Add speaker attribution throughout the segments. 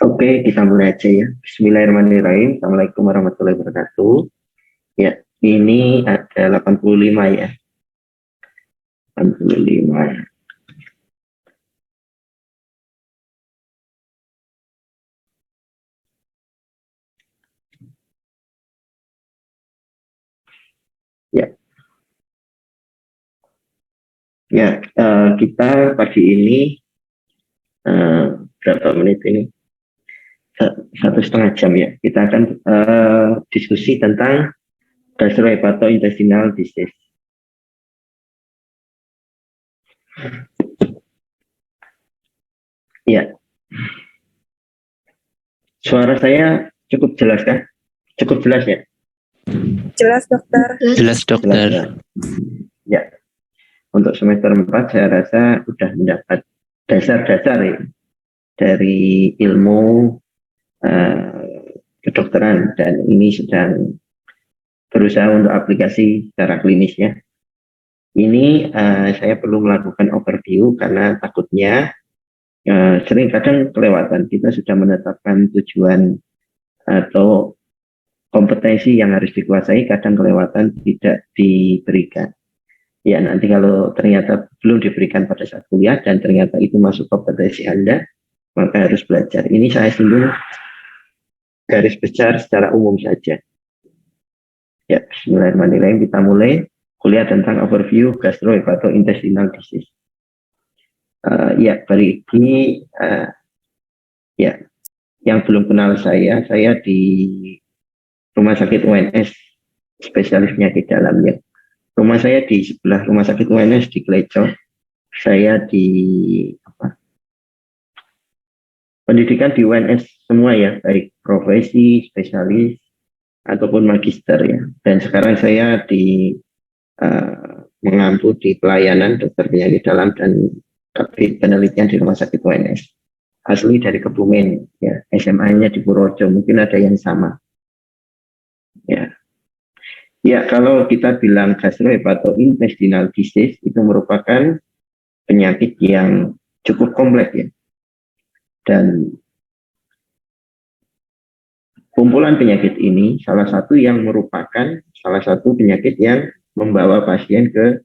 Speaker 1: Oke, kita mulai aja ya. Bismillahirrahmanirrahim. Assalamualaikum warahmatullahi wabarakatuh. Ya, ini ada 85 ya. 85. Ya. Ya, kita pagi ini berapa menit ini? 1,5 jam ya. Kita akan diskusi tentang gastrohepatointestinal disease. Ya. Suara saya cukup jelas kan? Cukup jelas ya?
Speaker 2: Jelas, dokter.
Speaker 3: Jelas, dokter.
Speaker 1: Jelas, ya. Untuk semester 4 saya rasa sudah mendapat dasar-dasar ya, dari ilmu kedokteran, dan ini sedang berusaha untuk aplikasi secara klinisnya. Ini saya perlu melakukan overview karena takutnya sering kadang kelewatan. Kita sudah menetapkan tujuan atau kompetensi yang harus dikuasai, kadang kelewatan, tidak diberikan. Ya, nanti kalau ternyata belum diberikan pada saat kuliah dan ternyata itu masuk kompetensi Anda, maka harus belajar. Ini saya singgung garis besar secara umum saja. Ya, bismillahirrahmanirrahim. Kita mulai kuliah tentang overview gastrohepatointestinal disease. Ya, bagi ya yang belum kenal saya di Rumah Sakit UNS, spesialis penyakit dalam ya. Rumah saya di sebelah Rumah Sakit UNS di Gleco. Saya di pendidikan di UNS semua ya, baik profesi, spesialis, ataupun magister ya. Dan sekarang saya mengampu di pelayanan dokter penyakit dalam dan penelitian di Rumah Sakit UNS. Asli dari Kebumen ya, SMA-nya di Purworejo, mungkin ada yang sama. Ya. Ya, kalau kita bilang gastrohepatointestinal disease itu merupakan penyakit yang cukup kompleks ya. Dan kumpulan penyakit ini salah satu penyakit yang membawa pasien ke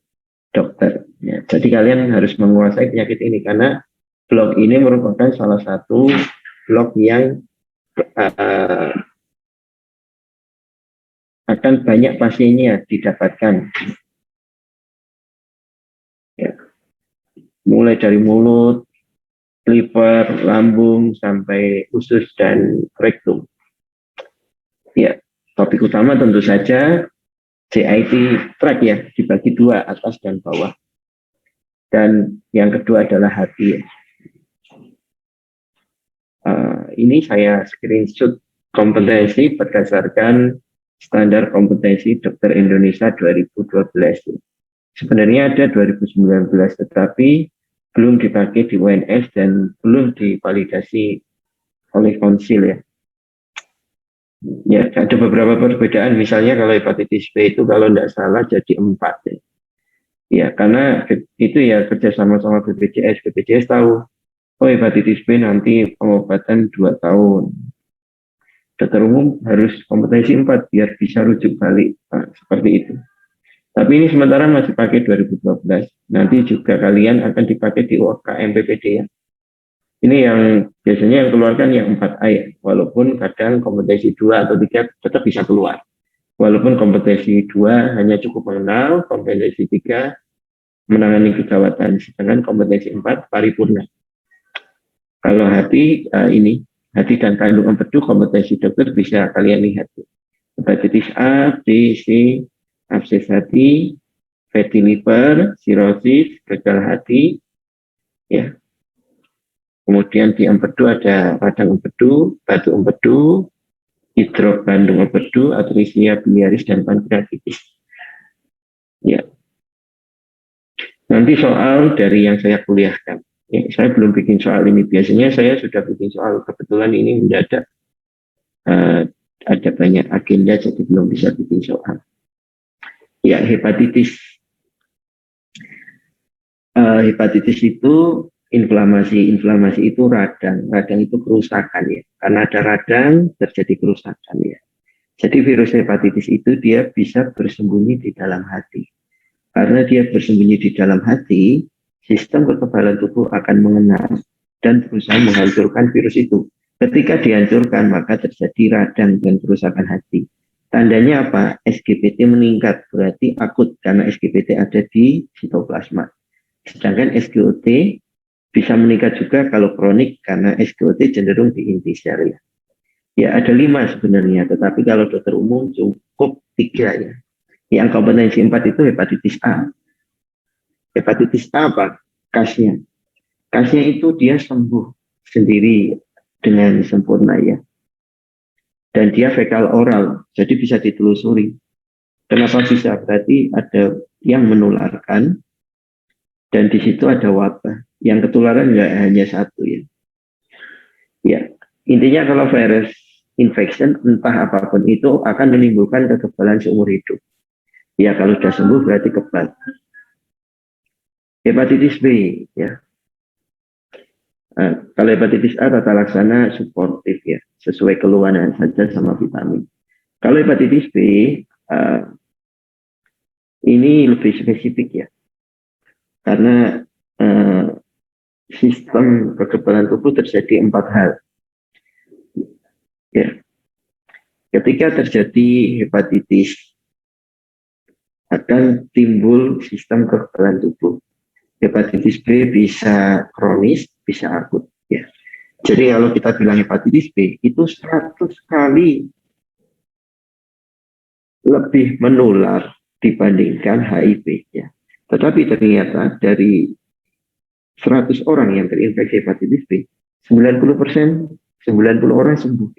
Speaker 1: dokter. Ya, jadi kalian harus menguasai penyakit ini karena blok ini merupakan salah satu blok yang akan banyak pasiennya didapatkan. Ya. Mulai dari mulut, liver, lambung, sampai usus dan rektum. Ya, topik utama tentu saja JIT track ya, dibagi dua, atas dan bawah. Dan yang kedua adalah hati. Ini saya screenshot kompetensi berdasarkan standar kompetensi dokter Indonesia 2012. Sebenarnya ada 2019, tetapi belum dipakai di UNS dan belum divalidasi oleh konsil ya. Ya, ada beberapa perbedaan. Misalnya kalau hepatitis B itu kalau tidak salah jadi 4 ya. Ya, karena itu ya kerjasama sama BPJS. BPJS tahu, oh hepatitis B nanti pengobatan 2 tahun. Dokter umum harus kompetensi 4 biar bisa rujuk balik. Nah, seperti itu. Tapi ini sementara masih pakai 2012. Nanti juga kalian akan dipakai di UKM PPD ya. Ini yang biasanya yang keluarkan yang 4A ya. Walaupun kadang kompetensi 2 atau 3 tetap bisa keluar. Walaupun kompetensi 2 hanya cukup mengenal, kompetensi 3 menangani kegawatan, sedangkan kompetensi 4 paripurna. Kalau hati ini, hati dan kandung empedu kompetensi dokter bisa kalian lihat. Hepatitis A, B, C, abses hati, fatty liver, sirosis, gagal hati, ya. Kemudian di empedu ada radang empedu, batu empedu, hidrop bandung empedu, atrisia biliaris, dan pankreatitis. Ya. Nanti soal dari yang saya kuliahkan. Ya, saya belum bikin soal ini. Biasanya saya sudah bikin soal. Kebetulan ini mendadak. Ada banyak agenda, jadi belum bisa bikin soal. Ya, hepatitis. Hepatitis itu inflamasi itu radang itu kerusakan ya, karena ada radang terjadi kerusakan ya. Jadi virus hepatitis itu dia bisa bersembunyi di dalam hati. Karena dia bersembunyi di dalam hati, sistem kekebalan tubuh akan mengenal dan berusaha menghancurkan virus itu. Ketika dihancurkan, maka terjadi radang dan kerusakan hati. Tandanya apa? SGPT meningkat, berarti akut karena SGPT ada di sitoplasma. Sedangkan SGOT bisa meningkat juga kalau kronik karena SGOT cenderung di inti sel ya. Ya ada 5 sebenarnya, tetapi kalau dokter umum cukup 3 ya. Yang kompetensi 4 itu hepatitis A. Hepatitis A apa? Kasnya. Kasnya itu dia sembuh sendiri dengan sempurna ya. Dan dia fekal oral, jadi bisa ditelusuri. Kenapa bisa? Berarti ada yang menularkan dan di situ ada wabah. Yang ketularan nggak hanya satu ya. Ya, intinya kalau virus infection entah apapun itu akan menimbulkan kekebalan seumur hidup. Ya kalau sudah sembuh berarti kebal. Hepatitis B ya. Kalau hepatitis A tata laksana suportif ya, sesuai keluhan saja sama vitamin. Kalau hepatitis B ini lebih spesifik ya, karena sistem kekebalan tubuh terjadi 4 hal. Ya. Ketika terjadi hepatitis, akan timbul sistem kekebalan tubuh. Hepatitis B bisa kronis, bisa akut. Ya. Jadi kalau kita bilang hepatitis B, itu 100 kali lebih menular dibandingkan HIV. Ya. Tetapi ternyata dari 100 orang yang terinfeksi hepatitis B, 90% 90 orang sembuh.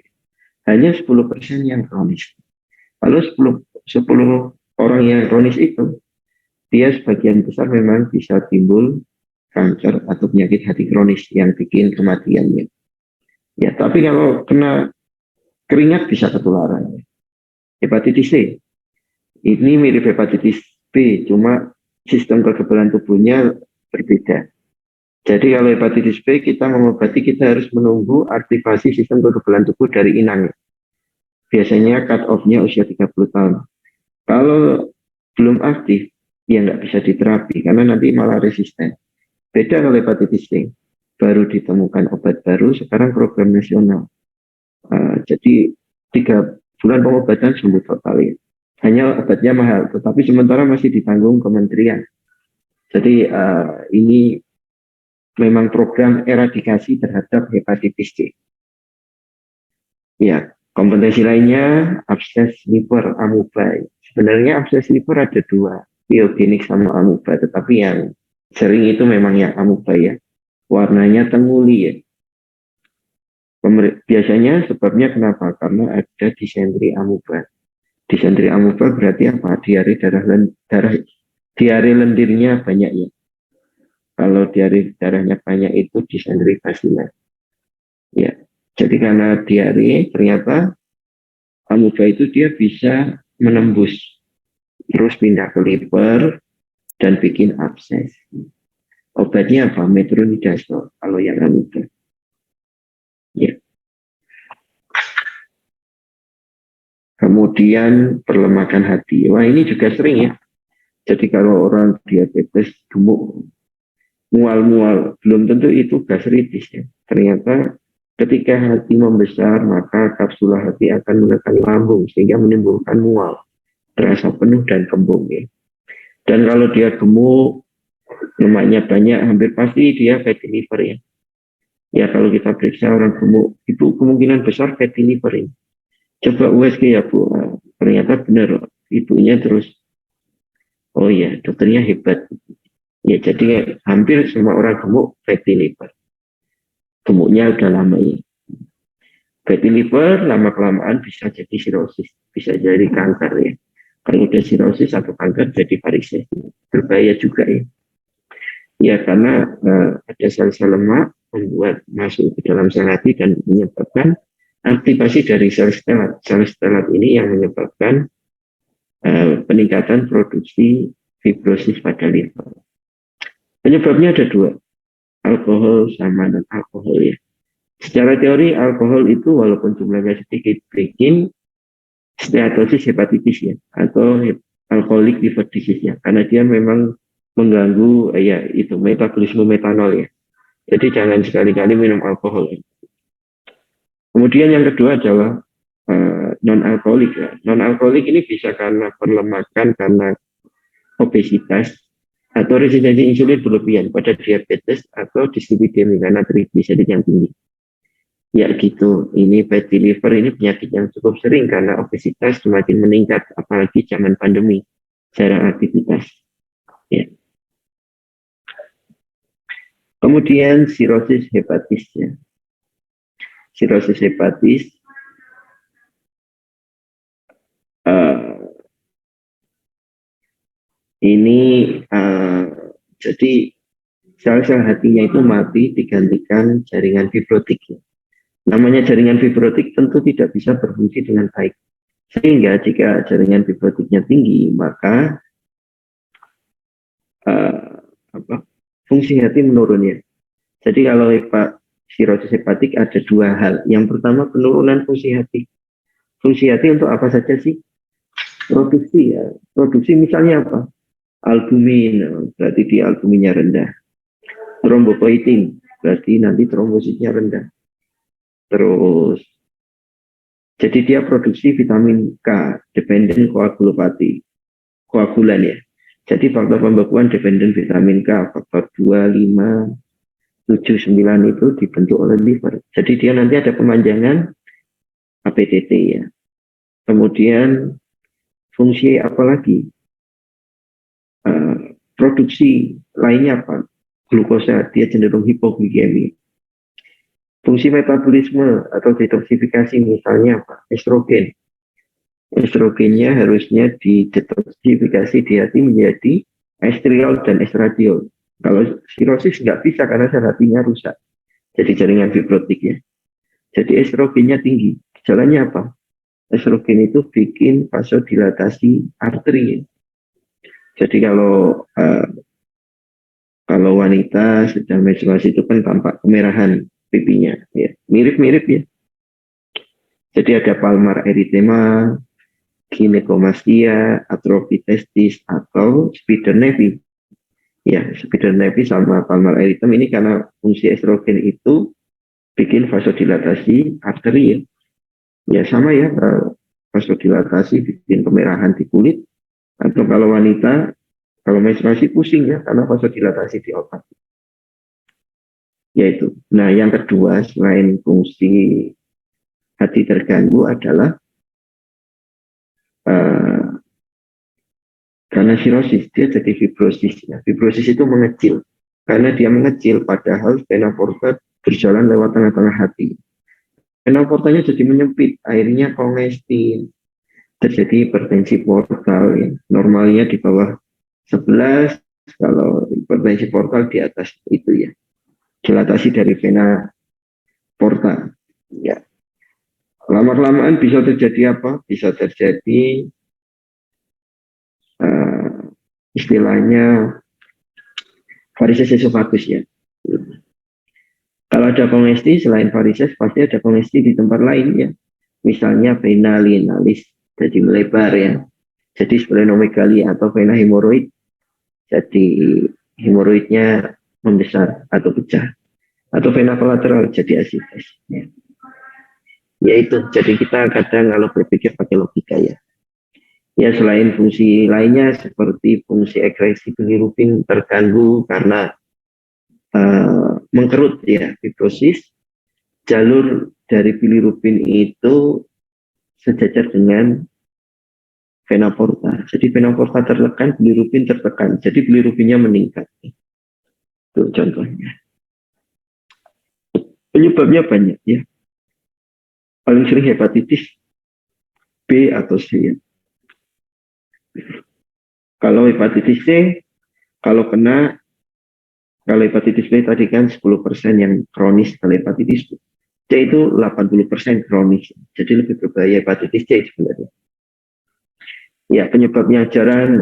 Speaker 1: Hanya 10% yang kronis. Lalu 10 orang yang kronis itu, dia sebagian besar memang bisa timbul kanker atau penyakit hati kronis yang bikin kematiannya. Ya, tapi kalau kena keringat bisa ketularan. Hepatitis C, ini mirip hepatitis B, cuma sistem kekebalan tubuhnya berbeda. Jadi kalau hepatitis B kita mengobati, kita harus menunggu aktivasi sistem kekebalan tubuh dari inang. Biasanya cut off-nya usia 30 tahun. Kalau belum aktif, ya nggak bisa diterapi karena nanti malah resisten. Beda kalau hepatitis C, baru ditemukan obat baru, sekarang program nasional. Jadi 3 bulan pengobatan sembuh total ya. Hanya obatnya mahal, tetapi sementara masih ditanggung kementerian. Jadi ini memang program eradikasi terhadap hepatitis C. Ya, kompetensi lainnya abses liver amuba. Sebenarnya abses liver ada dua, pyogenik sama amuba, tetapi yang sering itu memang yang amuba ya. Warnanya temuli ya. Biasanya sebabnya kenapa? Karena ada disentri amuba. Disentri amuba berarti apa? Diare lendirnya banyak ya. Kalau diare darahnya banyak itu disentri bacillus. Ya. Jadi karena diare ternyata amuba itu dia bisa menembus terus pindah ke liver dan bikin abses. Obatnya apa? Metronidazole kalau yang amuba. Ya. Kemudian perlemakan hati. Wah ini juga sering ya. Jadi kalau orang diabetes gemuk, mual-mual, belum tentu itu gastritis ya. Ternyata ketika hati membesar, maka kapsula hati akan menekan lambung sehingga menimbulkan mual, terasa penuh dan kembung ya. Dan kalau dia gemuk, lemaknya banyak, hampir pasti dia fatty liver ya. Ya kalau kita periksa orang gemuk, itu kemungkinan besar fatty liver ini. Coba USG ya Bu, ternyata benar ibunya terus, oh ya dokternya hebat. Ya jadi hampir semua orang gemuk fatty liver. Gemuknya udah lama ya. Fatty liver lama-kelamaan bisa jadi sirosis, bisa jadi kanker ya. Kalau udah sirosis atau kanker jadi varises, berbahaya juga ya. Ya karena ada sel-sel lemak membuat masuk ke dalam sel hati dan menyebabkan aktivasi dari sel stelat. Sel stelat ini yang menyebabkan peningkatan produksi fibrosis pada liver. Penyebabnya ada dua, alkohol sama non-alkohol ya. Secara teori alkohol itu walaupun jumlahnya sedikit bikin steatosis hepatitis ya, atau alkoholik liver disease ya, karena dia memang mengganggu ya itu metabolisme metanol ya. Jadi jangan sekali-kali minum alkohol. Ya. Kemudian yang kedua adalah non-alkoholik ya. Non-alkoholik ini bisa karena perlemakan, karena obesitas, atau resistensi insulin berlebihan pada diabetes atau dislipidemia karena triglycerid yang tinggi. Ya gitu, ini fatty liver ini penyakit yang cukup sering karena obesitas semakin meningkat, apalagi zaman pandemi, jarang aktivitas. Ya. Kemudian sirosis hepatis ya. Sirosis hepatis ini jadi sel-sel hatinya itu mati digantikan jaringan fibrotik. Namanya jaringan fibrotik tentu tidak bisa berfungsi dengan baik. Sehingga jika jaringan fibrotiknya tinggi, maka fungsi hati menurun ya. Jadi kalau sirosis hepatik ada dua hal. Yang pertama penurunan fungsi hati. Fungsi hati untuk apa saja sih? Produksi ya. Produksi misalnya apa? Albumin, berarti di albuminnya rendah. Trombopoietin, berarti nanti trombositnya rendah. Terus, jadi dia produksi vitamin K, dependen koagulopati, koagulan ya. Jadi faktor pembekuan dependen vitamin K, faktor 2, 5, 7, 9 itu dibentuk oleh liver. Jadi dia nanti ada pemanjangan APTT ya. Kemudian fungsi apa lagi? Produksi lainnya apa? Glukosa, dia cenderung hipoglikemi. Fungsi metabolisme atau detoksifikasi misalnya apa? Estrogen. Estrogennya harusnya didetoksifikasi di hati menjadi estriol dan estradiol. Kalau sirosis nggak bisa karena sel hatinya rusak. Jadi jaringan fibrotik ya. Jadi estrogennya tinggi. Jalannya apa? Estrogen itu bikin vasodilatasi arteri. Jadi kalau wanita sedang menstruasi itu kan tampak kemerahan pipinya, ya. Mirip-mirip ya. Jadi ada palmar erythema, ginekomastia, atrofi testis, atau spider nevi. Ya, spider nevi sama palmar erythema ini karena fungsi estrogen itu bikin vasodilatasi arteri ya. Ya sama ya, vasodilatasi bikin kemerahan di kulit, atau kalau wanita kalau menstruasi pusing ya karena vasodilatasi di otak. Yaitu. Nah, yang kedua selain fungsi hati terganggu adalah Karena sirosis, dia jadi fibrosis. Nah, fibrosis itu mengecil. Karena dia mengecil, padahal vena porta berjalan lewat tengah-tengah hati. Vena portanya jadi menyempit, akhirnya kongestin. Terjadi hipertensi portal. Ya. Normalnya di bawah 11, kalau hipertensi portal di atas itu ya. Dilatasi dari vena porta. Ya. Lama-kelamaan bisa terjadi apa? Bisa terjadi uh, istilahnya varises esophagus ya. Kalau ada kongesti selain varises pasti ada kongesti di tempat lain ya. Misalnya vena lienalis jadi melebar ya. Jadi splenomegali atau vena hemoroid jadi hemoroidnya membesar atau pecah. Atau vena kolateral jadi asites ya. Ya itu, jadi kita kadang kalau berpikir pakai logika ya. Ya selain fungsi lainnya seperti fungsi ekresi bilirubin terganggu karena mengkerut ya fibrosis, jalur dari bilirubin itu sejajar dengan vena porta. Jadi vena porta tertekan, bilirubin tertekan. Jadi bilirubinnya meningkat. Itu contohnya. Penyebabnya banyak ya. Paling sering hepatitis B atau C ya. Kalau hepatitis C, kalau hepatitis B tadi kan 10% yang kronis, kalau hepatitis C itu 80% kronis. Jadi lebih berbahaya hepatitis C sebenarnya. Ya, penyebabnya jarang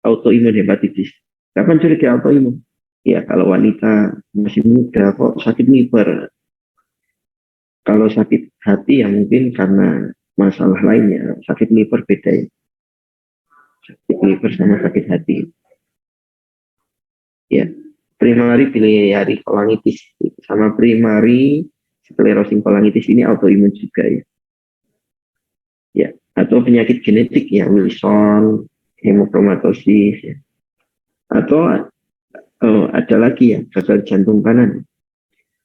Speaker 1: autoimun hepatitis. Kapan curiga autoimun? Ya, kalau wanita masih muda kok sakit liver. Kalau sakit hati ya mungkin karena masalah lainnya. Sakit liver beda ya. Sakit liver sama sakit hati. Ya, primary biliary cholangitis sama primary sclerosing cholangitis ini autoimun juga ya. Ya, atau penyakit genetik ya, Wilson, hemochromatosis ya. Atau ada lagi ya, gagal jantung kanan.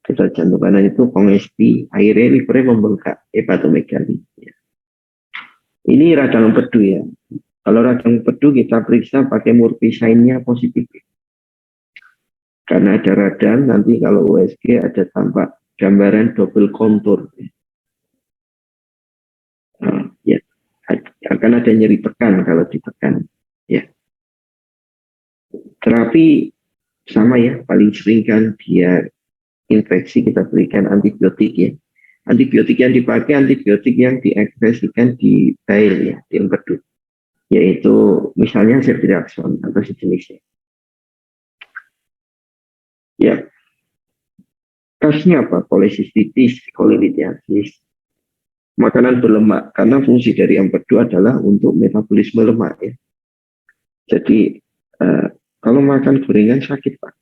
Speaker 1: Gagal jantung kanan itu kongesti, akhirnya livernya membengkak, hepatomegali. Ya. Ini radang empedu ya. Kalau radang empedu kita periksa pakai murpisign-nya positif. Karena ada radang, nanti kalau USG ada tampak gambaran double kontur. Ya, akan ada nyeri tekan kalau ditekan. Ya. Terapi sama ya, paling sering kan dia infeksi kita berikan antibiotik ya. Antibiotik yang dipakai antibiotik yang diekspresikan di bile ya, di empedu. Yaitu misalnya ceftriaxone atau sejenisnya. Ya, kasusnya apa? Kolesistitis, kolelitiasis, makanan berlemak. Karena fungsi dari empedu adalah untuk metabolisme lemak ya. Jadi kalau makan gorengan sakit Pak.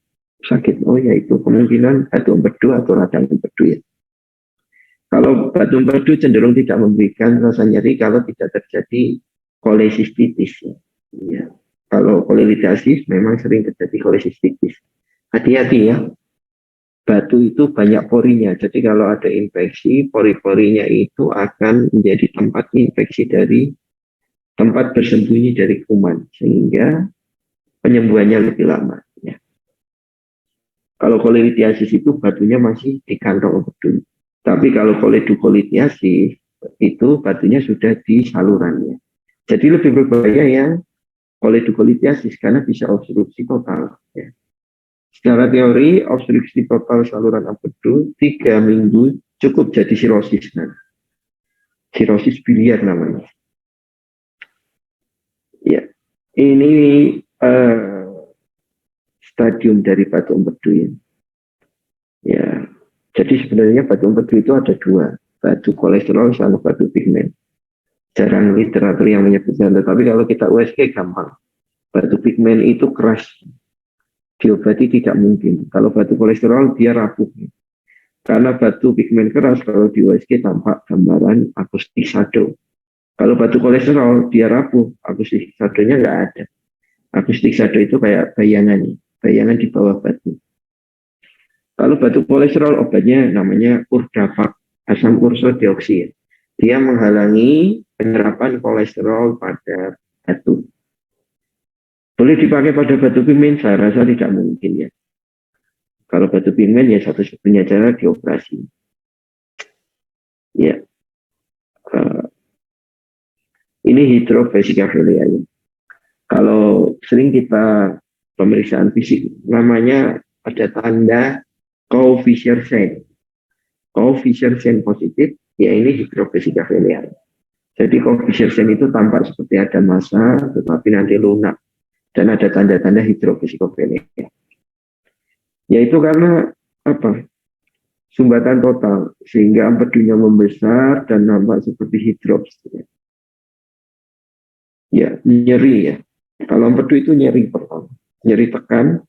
Speaker 1: Sakit, oh ya itu kemungkinan batu empedu atau radang empedu ya. Kalau batu empedu cenderung tidak memberikan rasa nyeri kalau tidak terjadi kolesistitis ya. Ya. Kalau kolelitiasis memang sering terjadi kolesistitis. Hati-hati ya. Batu itu banyak porinya. Jadi kalau ada infeksi, pori-porinya itu akan menjadi tempat infeksi dari tempat bersembunyi dari kuman. Sehingga penyembuhannya lebih lama. Ya. Kalau kolelitiasis itu batunya masih di kantong empedu. Tapi kalau koledokolitiasis itu batunya sudah di salurannya. Jadi lebih berbahaya yang koledokolitiasis karena bisa obstruksi total. Ya. Secara teori, obstruksi total saluran empedu 3 minggu cukup jadi sirosis. Nah, sirosis biliar namanya. Ya, ini stadium dari batu empedu ya. Ya, jadi sebenarnya batu empedu itu ada dua, batu kolesterol sama batu pigmen. Jarang literatur yang menyebutkan, tetapi kalau kita USG gampang. Batu pigmen itu keras, diobati tidak mungkin. Kalau batu kolesterol dia rapuh. Karena batu pigmen keras kalau di USG tampak gambaran akustik shadow. Kalau batu kolesterol dia rapuh, akustik shadownya nggak ada. Akustik shadow itu kayak bayangan di bawah batu. Kalau batu kolesterol obatnya namanya Urdapak, asam ursodioksid. Dia menghalangi penyerapan kolesterol pada batu. Boleh dipakai pada batu pigmen? Saya rasa tidak mungkin ya. Kalau batu pigmen ya satu-satunya cara dioperasi. Ya, uh, ini hidrovesicaphelia ya. Kalau sering kita pemeriksaan fisik, namanya ada tanda Coe-Fisher sign. Coe-Fisher sign positif, ya ini hidrovesicaphelia. Jadi Coe-Fisher sign itu tampak seperti ada massa, tetapi nanti lunak. Dan ada tanda-tanda hidrovesicaphelia. Yaitu karena apa? Sumbatan total, sehingga empedunya membesar dan nampak seperti hidrops. Ya, nyeri ya. Kalau empedu itu nyeri pertama. Nyeri tekan,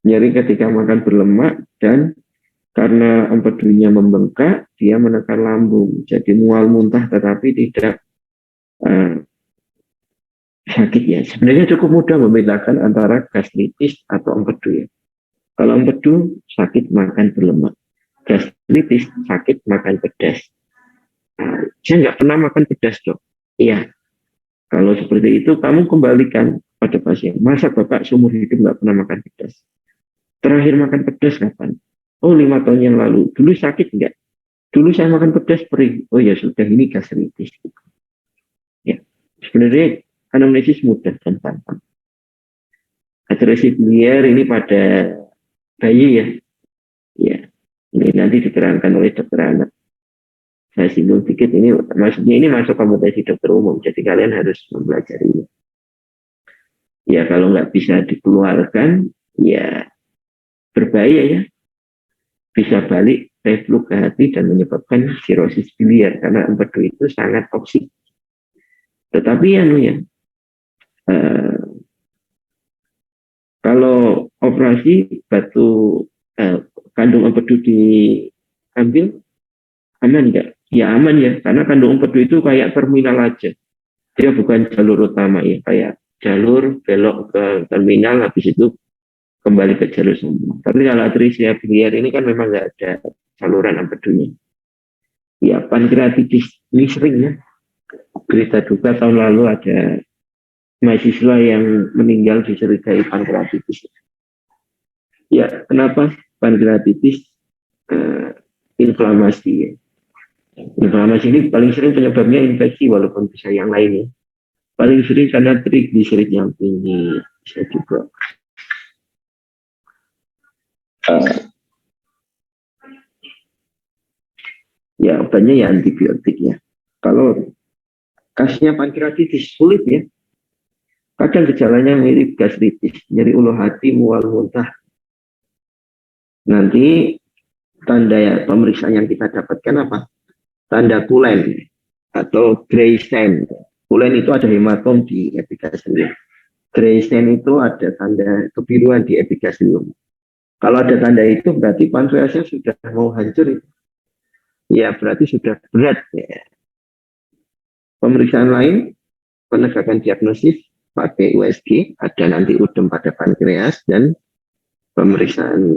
Speaker 1: nyeri ketika makan berlemak, dan karena empedunya membengkak, dia menekan lambung. Jadi mual muntah tetapi tidak uh, sakit ya. Sebenarnya cukup mudah membedakan antara gastritis atau empedu ya. Kalau empedu sakit makan berlemak. Gastritis sakit makan pedas. Saya nggak pernah makan pedas dok. Iya, kalau seperti itu kamu kembalikan pada pasien. Masa bapak seumur hidup nggak pernah makan pedas? Terakhir makan pedas kapan? Oh 5 tahun yang lalu. Dulu sakit nggak? Dulu saya makan pedas perih. Oh ya sudah, ini gastritis. Ya, sebenarnya anamnesis mudah dan gampang. Agresif liar ini pada bayi ya. Ya, ini nanti diterangkan oleh dokter anak. Saya singgung sedikit ini, maksudnya ini masuk kompetensi dokter umum, jadi kalian harus mempelajarinya. Ya kalau nggak bisa dikeluarkan, ya berbahaya ya. Bisa balik reflux ke hati dan menyebabkan sirosis biliar karena empedu itu sangat toksik. Tetapi ya, eh, kalau operasi batu kandung empedu diambil, aman nggak? Ya aman ya, karena kandung empedu itu kayak terminal aja. Dia bukan jalur utama ya, kayak jalur belok ke terminal, habis itu kembali ke jalur sambung. Tapi kalau atresia biliar ini kan memang nggak ada saluran empedunya. Ya pankreatitis ini sering ya. Berita duka tahun lalu ada mahasiswa yang meninggal dicurigai pankreatitis. Ya kenapa pankreatitis? Inflamasi ya. Inflamasi ini paling sering penyebabnya infeksi walaupun bisa yang lainnya. Paling sering karena trigliserid yang tinggi, bisa juga ya obatnya ya antibiotik ya. Kalau kasusnya pankreatitis sulit ya. Kadang gejalanya mirip gastritis, nyeri ulu hati, mual muntah. Nanti tanda ya, pemeriksaan yang kita dapatkan apa? Tanda kulen atau gray stain. Kulen itu ada hematom di epigastриum. Gray stain itu ada tanda kebiruan di epigastриum. Kalau ada tanda itu berarti pankreasnya sudah mau hancur. Ya berarti sudah berat ya. Pemeriksaan lain, penegakan diagnosis pakai USG, ada nanti udem pada pankreas dan pemeriksaan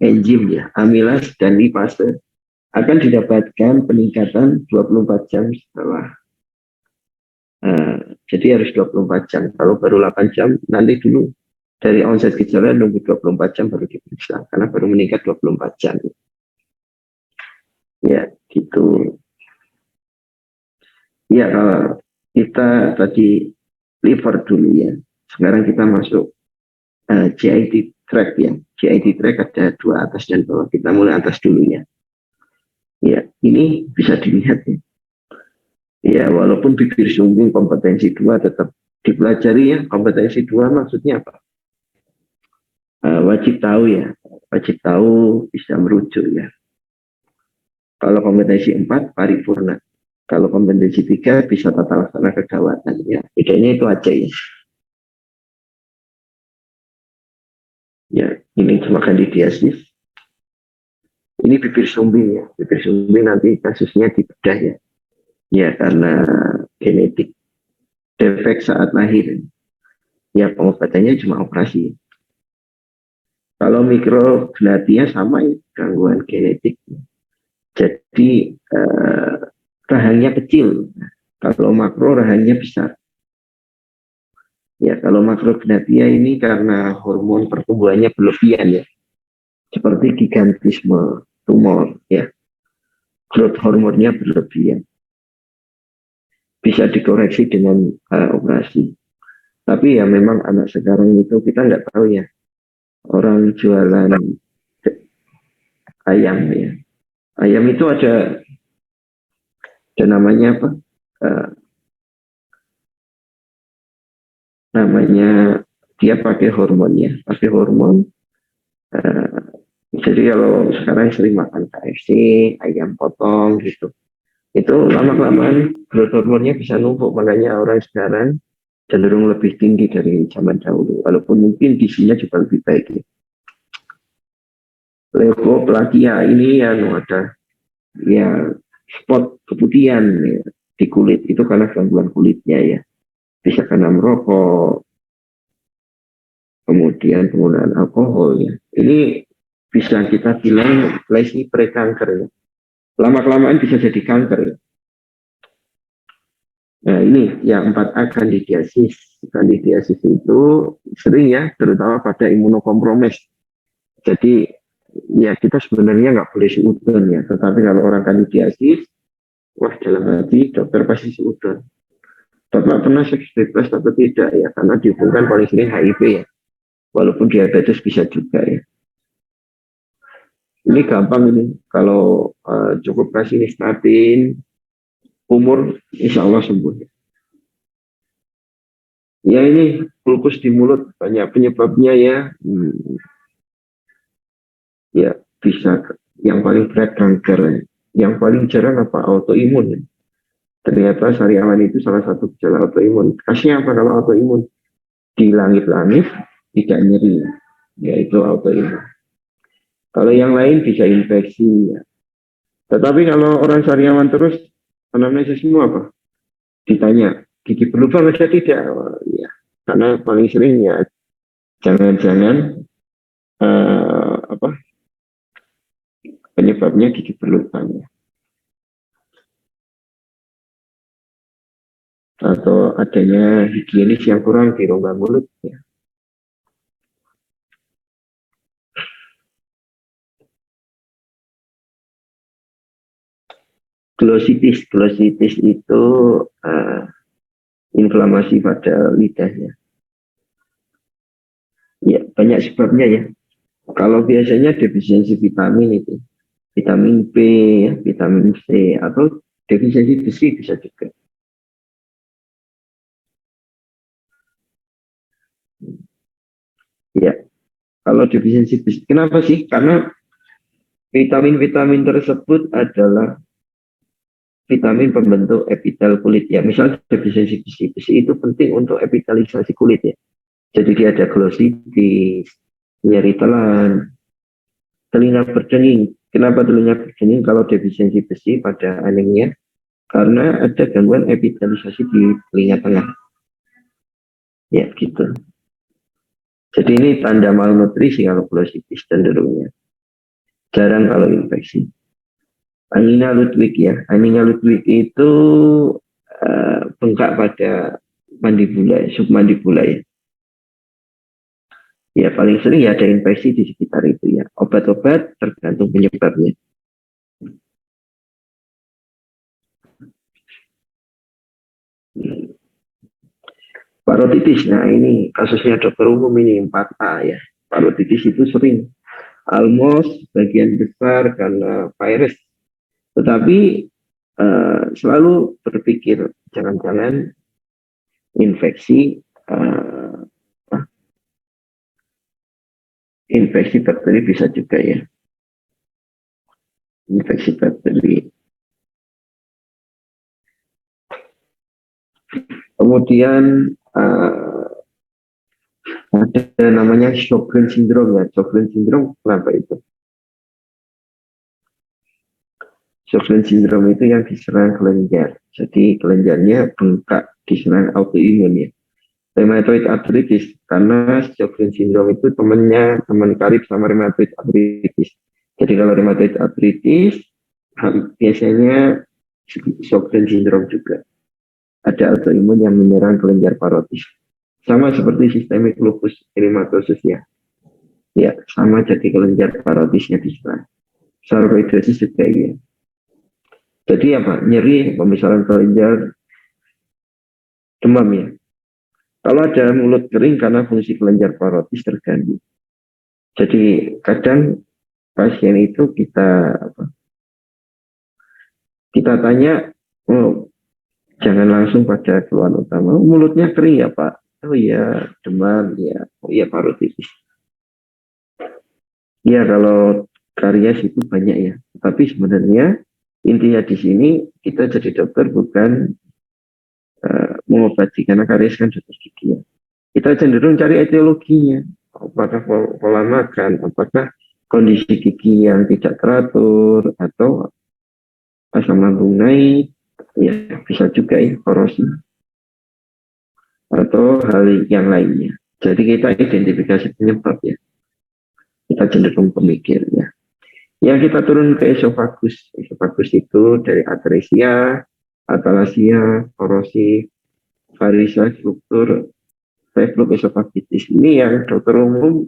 Speaker 1: enzim ya, amilas dan lipase akan didapatkan peningkatan 24 jam setelah. Jadi harus 24 jam. Kalau baru 8 jam, nanti dulu dari onset gejala nunggu 24 jam baru diperiksa karena baru meningkat 24 jam. Ya, gitu. Ya, kalau kita tadi liver dulu ya. Sekarang kita masuk GIT tract ya. GIT tract ada 2 atas dan bawah. Kita mulai atas dulu ya. Ya, ini bisa dilihat ya. Ya, walaupun bibir sumbing kompetensi 2 tetap dipelajari ya. Kompetensi 2 maksudnya apa? Wajib tahu ya. Wajib tahu bisa merujuk ya. Kalau kompetensi 4 paripurna. Kalau kompetensi 3 bisa tata laksana kegawatan ya. Bedanya itu aja ya. Ya, ini cuma kandidiasis. Ini bibir sumbing ya. Bibir sumbing nanti kasusnya dibedah ya. Ya, karena genetik defek saat lahir. Ya, pengobatannya cuma operasi. Kalau mikrognatia sama ya, gangguan genetik. Jadi rahangnya kecil. Kalau makro rahangnya besar. Ya, kalau makrognathia ini karena hormon pertumbuhannya berlebihan ya, seperti gigantisme, tumor ya, growth hormonnya berlebihan. Bisa dikoreksi dengan operasi. Tapi ya memang anak sekarang itu kita nggak tahu ya, orang jualan ayam ya. Ayam itu ada namanya apa? Eh, namanya dia pakai hormon ya, pakai hormon. eh, jadi kalau sekarang sering makan KFC, ayam potong gitu, itu lama-kelamaan growth hormonnya bisa numpuk, makanya orang sekarang cenderung lebih tinggi dari zaman dahulu, walaupun mungkin gizinya juga lebih baik ya. Leukoplaskia ini yang ada ya spot keputihan ya, di kulit itu karena gangguan kulitnya ya, bisa karena merokok, kemudian penggunaan alkohol ya. Ini bisa kita bilang lesi prekanker ya. Lama-kelamaan bisa jadi kanker ya. Nah ini yang 4A kandidiasis. Kandidiasis itu sering ya, terutama pada imunokompromis. Jadi ya kita sebenarnya nggak boleh seudon ya. Tetapi kalau orang kandidiasis, wah dalam hati dokter pasti seudon. Bapak pernah seks bebas atau tidak ya? Karena dihubungkan paling sering HIV ya. Walaupun diabetes bisa juga ya. Ini gampang ini. Kalau cukup kasih statin, umur insya Allah sembuh. Ya ini kulkus di mulut banyak penyebabnya ya. Ya bisa yang paling berat kanker. Yang paling jarang apa autoimun. Ternyata sariawan itu salah satu gejala autoimun. Khasnya apa kalau autoimun? Di langit-langit tidak nyeri, yaitu autoimun. Kalau yang lain bisa infeksi. Ya. Tetapi kalau orang sariawan terus anamnesis semua apa? Ditanya, gigi berlubang saja tidak? Oh, ya. Karena paling sering ya jangan-jangan apa penyebabnya gigi berlubang ya. Atau adanya higienis yang kurang di rongga mulut ya. Glositis itu uh, inflamasi pada lidahnya. Ya, banyak sebabnya ya. Kalau biasanya defisiensi vitamin itu, vitamin B, ya, vitamin C, atau defisiensi besi bisa juga. Ya, kalau defisiensi besi, kenapa sih? Karena vitamin-vitamin tersebut adalah vitamin pembentuk epitel kulit ya. Misalnya defisiensi besi, besi itu penting untuk epitalisasi kulit ya. Jadi dia ada glositis, nyeri telan, telinga bercenging. Kenapa telinga bercenging kalau defisiensi besi pada anemia? Karena ada gangguan epitalisasi di telinga tengah. Ya gitu. Jadi ini tanda malnutrisi kalau glositis cenderungnya. Jarang kalau infeksi. Angina Ludwig ya. Angina Ludwig itu bengkak pada mandibula, submandibula ya. Ya paling sering ya ada infeksi di sekitar itu ya. Obat-obat tergantung penyebabnya. Parotitis, nah ini kasusnya dokter umum ini 4A ya. Parotitis itu sering, almost bagian besar karena virus. Tetapi selalu berpikir jangan-jangan infeksi infeksi bakteri bisa juga ya. Infeksi bakteri. Kemudian ada namanya Sjogren syndrome ya. Sjogren syndrome kenapa itu? Sjogren syndrome itu yang diserang kelenjar. Jadi kelenjarnya bengkak diserang autoimun ya. Rheumatoid arthritis karena Sjogren syndrome itu teman karib sama rheumatoid arthritis. Jadi kalau rheumatoid arthritis biasanya Sjogren syndrome juga. Ada autoimun yang menyerang kelenjar parotis. sama seperti sistemik lupus eritematosus ya. Ya, sama jadi kelenjar parotisnya di sebelah. Sarkoidosis juga ya. Jadi apa? Nyeri, pembesaran kelenjar, demam ya. Kalau ada mulut kering karena fungsi kelenjar parotis terganggu. Jadi kadang pasien itu kita tanya, oh, jangan langsung pada keluhan utama. Oh, mulutnya kering ya Pak. Oh iya, demam ya. Oh iya, parotitis. Ya kalau karies itu banyak ya. Tapi sebenarnya intinya di sini kita jadi dokter bukan mengobati karena karies kan dokter gigi ya. Kita cenderung cari etiologinya. Apakah pola makan, apakah kondisi gigi yang tidak teratur, atau asam lambung naik, ya bisa juga ya korosi, atau hal yang lainnya. Jadi kita identifikasi penyebab ya. Kita cenderung pemikir ya. Yang kita turun ke esofagus. Esofagus itu dari atresia, atalasia, korosi, varisa, struktur, reflux esofagitis. Ini yang dokter umum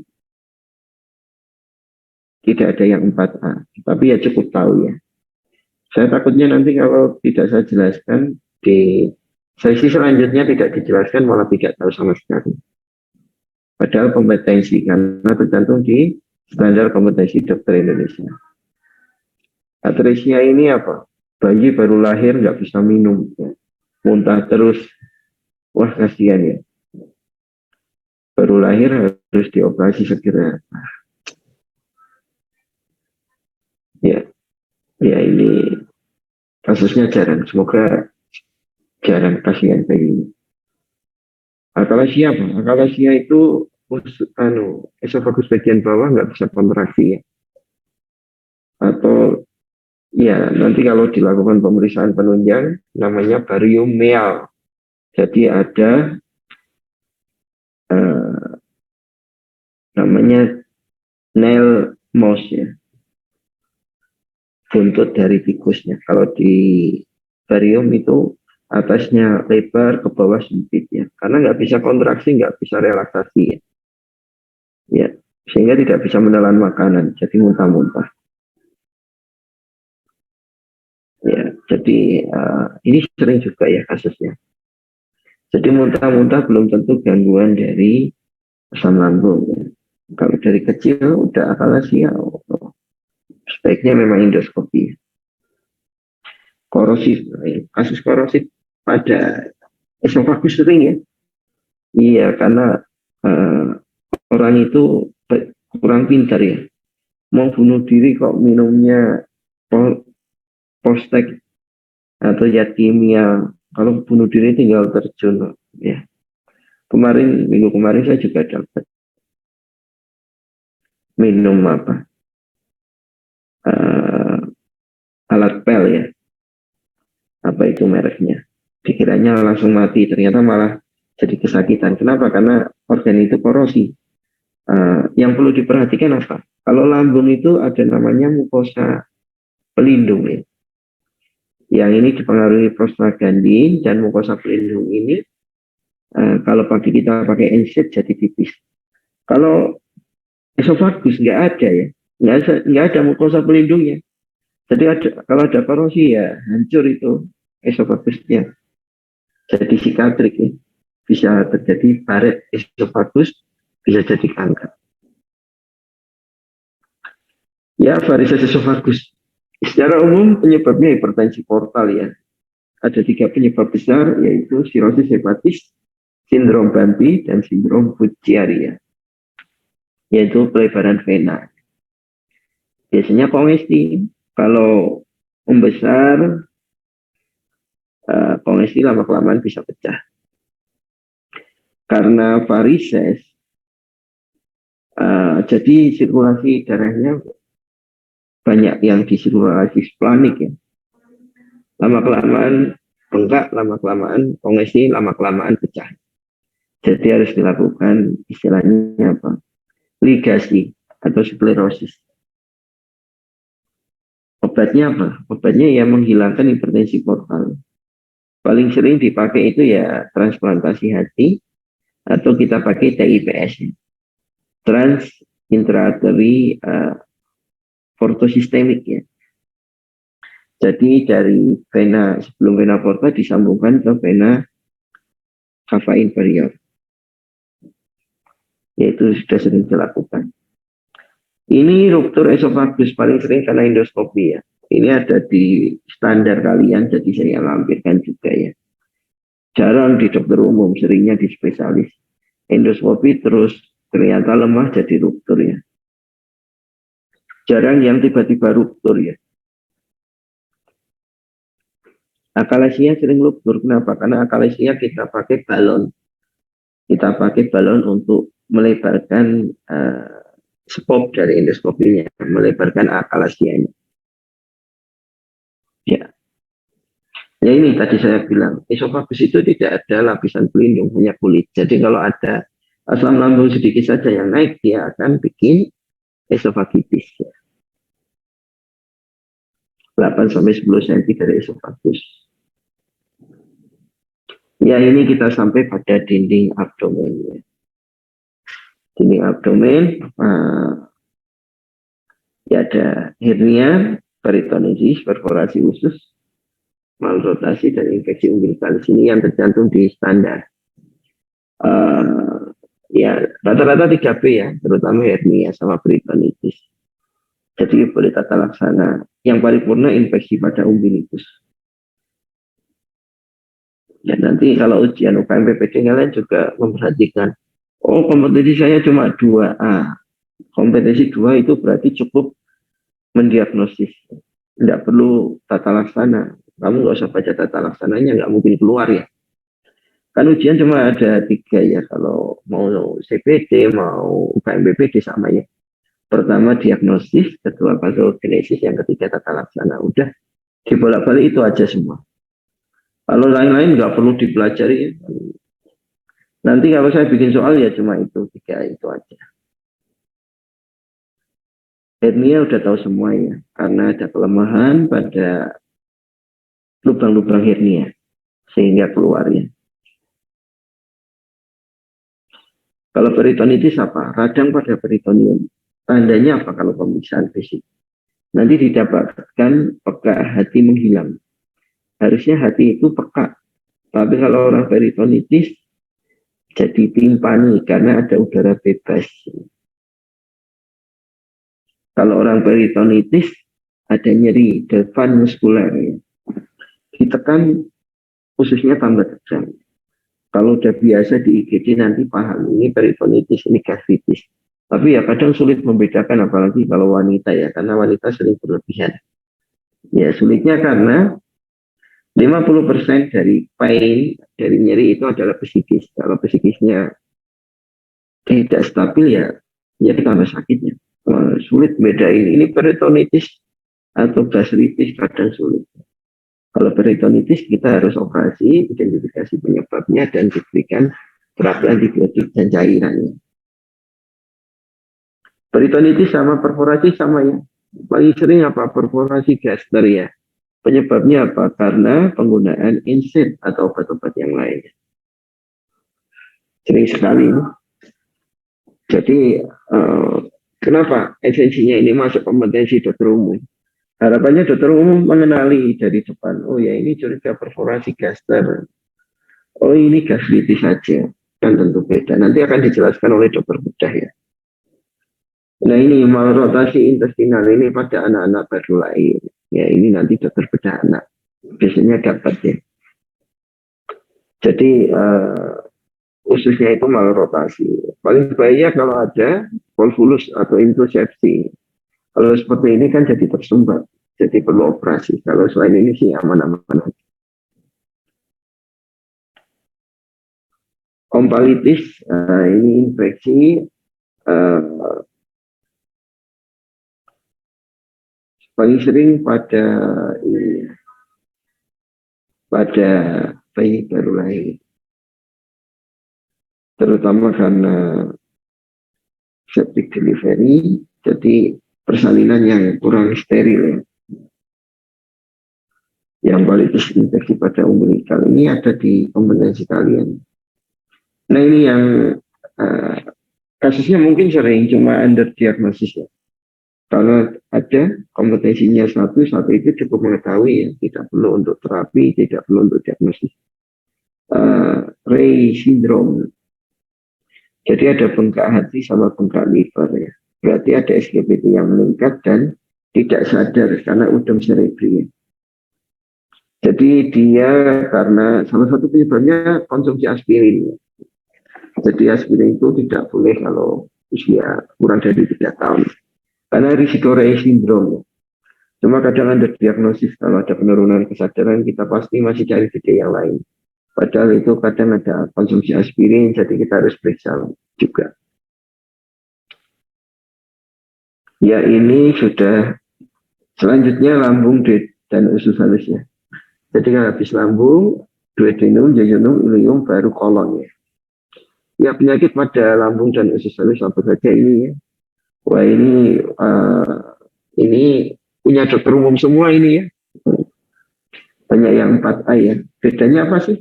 Speaker 1: tidak ada yang 4A, tapi ya cukup tahu ya. Saya takutnya nanti kalau tidak saya jelaskan di sesi selanjutnya tidak dijelaskan malah tidak tahu sama sekali. Padahal kompetensi karena tergantung di standar kompetensi dokter Indonesia. Atresia ini apa? Bayi baru lahir nggak bisa minum, ya. Muntah terus, wah kasihan ya. Baru lahir harus dioperasi segera. Ya, ya ini kasusnya jarang. Semoga jarang kasihan bayi ini. Akalasia apa? Akalasia itu esofagus bagian bawah nggak bisa kontraksi ya. Atau ya nanti kalau dilakukan pemeriksaan penunjang namanya bariomeal. Jadi ada namanya nail mouse ya, buntut dari tikusnya. Kalau di barium itu atasnya lebar, ke bawah sempit ya, karena nggak bisa kontraksi, nggak bisa relaksasi ya. Ya, sehingga tidak bisa menelan makanan, jadi muntah-muntah. Ya, jadi ini sering juga ya kasusnya. Jadi muntah-muntah belum tentu gangguan dari asam lambung. Ya. Kalau dari kecil udah akalasia, sebaiknya memang endoskopi. Korosif, kasus korosif pada esofagus sering ya. Iya, karena orang itu kurang pintar ya. Mau bunuh diri kok minumnya postek atau zat kimia. Kalau bunuh diri tinggal terjun ya. Minggu kemarin saya juga dapat minum alat pel ya. Apa itu mereknya? Dikiranya langsung mati, ternyata malah jadi kesakitan. Kenapa? Karena organ itu korosi. Yang perlu diperhatikan apa? Kalau lambung itu ada namanya mukosa pelindung ya. Yang ini dipengaruhi prostaglandin dan mukosa pelindung ini kalau pagi kita pakai NSAID jadi tipis. Kalau esofagus nggak ada ya, nggak ada mukosa pelindungnya. Jadi kalau ada korosi ya hancur itu esofagusnya. Jadi sikatrik ya. Bisa terjadi baret esofagus, bisa jadi kanker. Ya, varises esofagus. Secara umum penyebabnya hipertensi portal ya. Ada 3 penyebab besar yaitu sirosis hepatis, sindrom Banti, dan sindrom Buchiari ya. Yaitu pelebaran vena. Biasanya kongesti. Kalau membesar, kongesti lama-kelamaan bisa pecah. Karena varises, jadi sirkulasi darahnya banyak yang disirkulasi splanik ya. Lama-kelamaan bengkak, lama-kelamaan kongesti, lama-kelamaan pecah. Jadi harus dilakukan istilahnya apa? Ligasi atau sklerosis. Obatnya apa? Obatnya ya menghilangkan hipertensi portal. Paling sering dipakai itu ya transplantasi hati atau kita pakai TIPS, trans intraartery portosistemik ya. Jadi dari vena sebelum vena porta disambungkan ke vena cava inferior, yaitu sudah sering dilakukan. Ini ruptur esofagus paling sering karena endoskopi ya. Ini ada di standar kalian, jadi saya lampirkan juga ya. Jarang di dokter umum, seringnya di spesialis. Endoskopi terus ternyata lemah jadi ruptur ya. Jarang yang tiba-tiba ruptur ya. Akalesia sering ruptur. Kenapa? Karena akalesia kita pakai balon. Kita pakai balon untuk melebarkan skop dari endoskopinya, melebarkan akalasianya. Ya. Ya ini tadi saya bilang, esofagus itu tidak ada lapisan pelindung, hanya kulit. Jadi kalau ada asam lambung sedikit saja yang naik, dia akan bikin esofagitis. 8-10 cm dari esofagus. Ya ini kita sampai pada dinding abdomen. Ya. Dinding abdomen, ya ada hernia, peritonitis, perforasi usus, malrotasi, dan infeksi umbilikalis. Ini yang tercantum di standar. Ya rata-rata 3B ya, terutama hernia sama peritonitis. Jadi boleh tata laksana. Yang paripurna infeksi pada umbilikus. Ya nanti kalau ujian UKM PPD kalian juga memperhatikan, oh kompetensi saya cuma 2A. Kompetensi 2 itu berarti cukup mendiagnosis. Tidak perlu tata laksana. Kamu nggak usah baca tata laksananya, nggak mungkin keluar ya. Kan ujian cuma ada 3 ya, kalau mau CPD, mau UKM PPD sama ya. Pertama diagnosis, kedua pathogenesis, yang ketiga tata laksana. Udah, dibolak-balik itu aja semua. Kalau lain-lain nggak perlu dipelajari. Nanti kalau saya bikin soal ya cuma itu 3 itu aja. Hernia udah tahu semua ya, karena ada kelemahan pada lubang-lubang hernia sehingga keluarnya. Kalau peritonitis apa? Radang pada peritonium. Tandanya apa kalau pemeriksaan fisik? Nanti didapatkan peka hati menghilang. Harusnya hati itu peka. Tapi kalau orang peritonitis jadi timpani karena ada udara bebas. Kalau orang peritonitis ada nyeri depan muskuler. Ditekan khususnya tambah tegang. Kalau udah biasa di IGD nanti paham ini peritonitis, ini gastritis. Tapi ya kadang sulit membedakan apalagi kalau wanita ya, karena wanita sering berlebihan. Ya sulitnya karena 50% dari pain, dari nyeri itu adalah psikis. Kalau psikisnya tidak stabil ya tambah sakitnya. Sulit bedain ini peritonitis atau gastritis, kadang sulit. Kalau peritonitis kita harus operasi, identifikasi penyebabnya dan diberikan terapi antibiotik dan cairannya. Peritonitis sama perforasi sama ya. Paling sering apa? Perforasi gaster ya. Penyebabnya apa? Karena penggunaan insulin atau obat-obat yang lain. Sering sekali. Jadi kenapa esensinya ini masuk kompetensi dokter umum? Harapannya dokter umum mengenali dari depan. Oh ya ini curiga perforasi gaster. Oh ini gastritis saja. Kan tentu beda. Nanti akan dijelaskan oleh dokter bedah ya. Nah ini malrotasi intestinal ini pada anak-anak baru lahir. Ya ini nanti dokter bedah anak. Biasanya dapat ya. Jadi ususnya itu malrotasi. Paling bahaya kalau ada volvulus atau intusepsi. Kalau seperti ini kan jadi tersumbat. Jadi perlu operasi. Kalau selain ini sih aman-aman. Ompalitis, ini infeksi paling sering pada bayi baru lahir, terutama karena septic delivery, jadi persalinan yang kurang steril. Yang ompalitis infeksi pada umbilikal ini ada di kompetensi kalian.
Speaker 3: Nah ini yang uh, kasusnya mungkin sering cuma under diagnosis ya. Kalau ada kompetensinya satu itu cukup mengetahui ya, tidak perlu untuk terapi, tidak perlu untuk diagnosis. Ray syndrome. Jadi ada bengkak hati sama bengkak liver ya. Berarti ada SGPT yang meningkat dan tidak sadar karena udem cerebri. Jadi dia karena salah satu penyebabnya konsumsi aspirin. Jadi aspirin itu tidak boleh kalau usia kurang dari 3 tahun. Karena risiko Rey syndrome. Cuma kadang ada diagnosis kalau ada penurunan kesadaran kita pasti masih cari gejala yang lain. Padahal itu kadang ada konsumsi aspirin, jadi kita harus periksa juga. Ya ini sudah selanjutnya lambung dan usus halus ya. Jadi kalau habis lambung, duodenum, jejunum, ileum, baru kolon ya. Ya penyakit pada lambung dan usus halus apa saja ini ya. Wah ini punya dokter umum semua ini ya. Banyak yang 4A ya. Bedanya apa sih?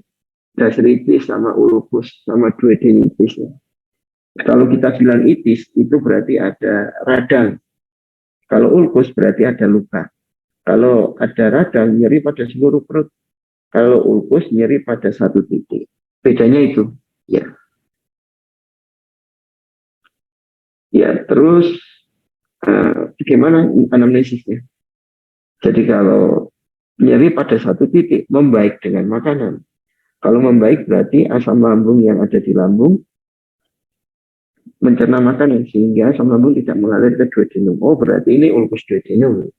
Speaker 3: Gastritis sama ulkus sama duodenitis ya. Kalau kita bilang itis itu berarti ada radang. Kalau ulkus berarti ada luka. Kalau ada radang nyeri pada seluruh perut. Kalau ulkus nyeri pada satu titik. Bedanya itu ya. Ya terus bagaimana anamnesisnya? Jadi kalau nyeri pada satu titik membaik dengan makanan. Kalau membaik berarti asam lambung yang ada di lambung mencerna makanan sehingga asam lambung tidak mengalir ke duodenum. Oh berarti ini ulkus duodenum.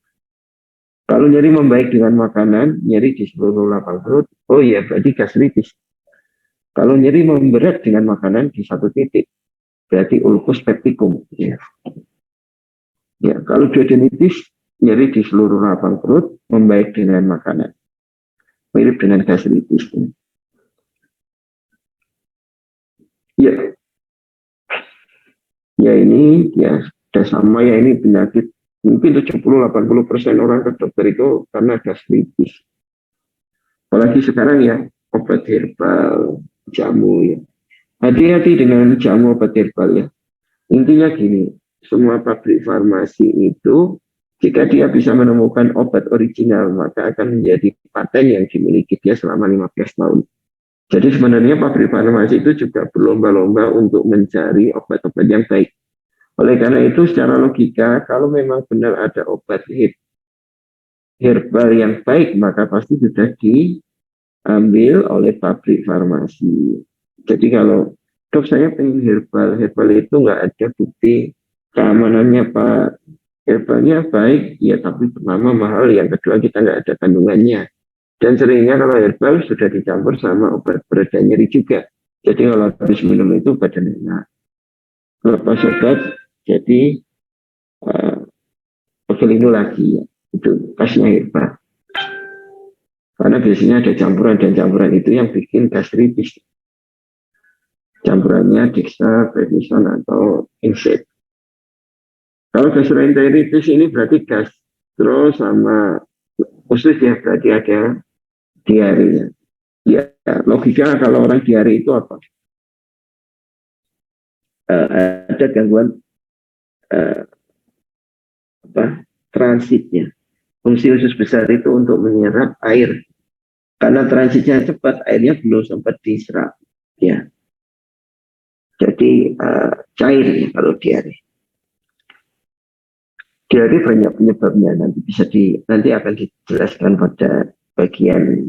Speaker 3: Kalau nyeri membaik dengan makanan, nyeri di seluruh lapang perut, oh iya berarti gastritis. Kalau nyeri memberat dengan makanan di satu titik, berarti ulkus pepticum. Ya. Ya, kalau duodenitis, nyeri di seluruh lapang perut, membaik dengan makanan. Mirip dengan gastritis. Ya, ya ini ya sudah sama ya ini penyakit mungkin 70-80% orang ke dokter itu karena gastritis. Apalagi sekarang ya obat herbal, jamu ya. Hati-hati dengan jamu obat herbal ya. Intinya gini, semua pabrik farmasi itu jika dia bisa menemukan obat original maka akan menjadi paten yang dimiliki dia selama 15 tahun. Jadi sebenarnya pabrik farmasi itu juga berlomba-lomba untuk mencari obat-obat yang baik. Oleh karena itu secara logika kalau memang benar ada obat herbal yang baik maka pasti sudah diambil oleh pabrik farmasi. Jadi kalau dok saya pengen herbal itu nggak ada bukti keamanannya Pak. Herbalnya baik, ya tapi pertama mahal, yang kedua kita nggak ada kandungannya. Dan seringnya kalau herbal sudah dicampur sama obat pereda nyeri juga. Jadi kalau habis minum itu badan enak. Lepas obat, jadi pelindung lagi ya. Itu khasnya herbal. Karena biasanya ada campuran dan campuran itu yang bikin gastritis. Campurannya dextra, prednison atau NSAID. Kalau gastroenteritis ini berarti gastro sama usus ya, berarti ada diare. Ya, logika kalau orang diare itu apa? Ada gangguan transitnya. Fungsi usus besar itu untuk menyerap air. Karena transitnya cepat, airnya belum sempat diserap. Ya, jadi cair ya kalau diare. Diare banyak penyebabnya, nanti akan dijelaskan pada bagian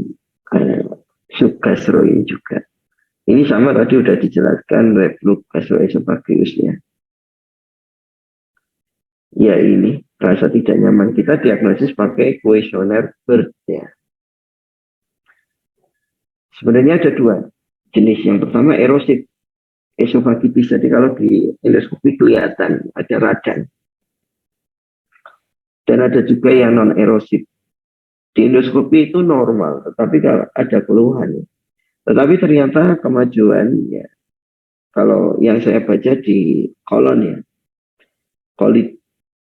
Speaker 3: subgastroin juga. Ini sama tadi udah dijelaskan reflux gastroesophageus ya. Ya ini rasa tidak nyaman kita diagnosis pakai kuesioner BERT ya. Sebenarnya ada dua jenis. Yang pertama erosif esofagitis. Jadi kalau di endoskopi kelihatan ada radang. Dan ada juga yang non erosif. Di endoskopi itu normal, tetapi kalau ada keluhan. Tetapi ternyata kemajuan ya, kalau yang saya baca di kolon ya,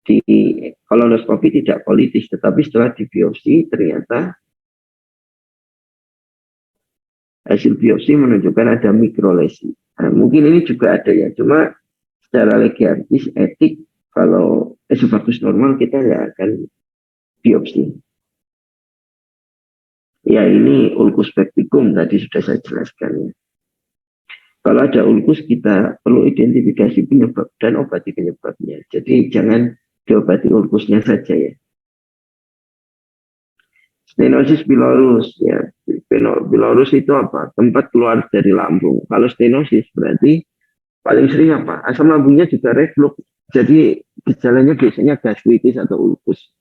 Speaker 3: di kolonoskopi tidak kolitis, tetapi setelah di biopsi ternyata hasil biopsi menunjukkan ada mikrolesi. Nah, mungkin ini juga ada ya, cuma secara legalis etik kalau esofagus normal kita nggak akan biopsi. Ya ini ulcus pecticum tadi sudah saya jelaskan ya. Kalau ada ulkus kita perlu identifikasi penyebab dan obati penyebabnya. Jadi jangan diobati ulkusnya saja ya. Stenosis pylorus ya. Pylorus itu apa? Tempat keluar dari lambung. Kalau stenosis berarti paling sering apa? Asam lambungnya juga reflux. Jadi gejalanya biasanya gastritis atau ulkus.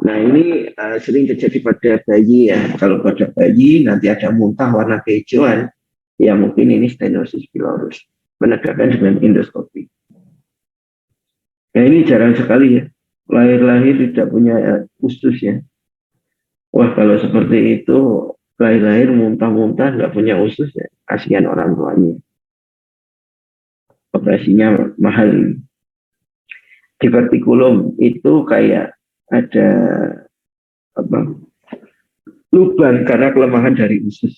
Speaker 3: Nah ini sering terjadi pada bayi ya. Kalau pada bayi nanti ada muntah warna kehijauan, ya mungkin ini stenosis pylorus. Penegakan dengan endoskopi. Nah ini jarang sekali ya. Lahir-lahir tidak punya usus ya. Wah kalau seperti itu lahir-lahir muntah-muntah nggak punya usus ya. Kasihan orang tuanya. Operasinya mahal. Divertikulum itu kayak ada apa lubang karena kelemahan dari usus.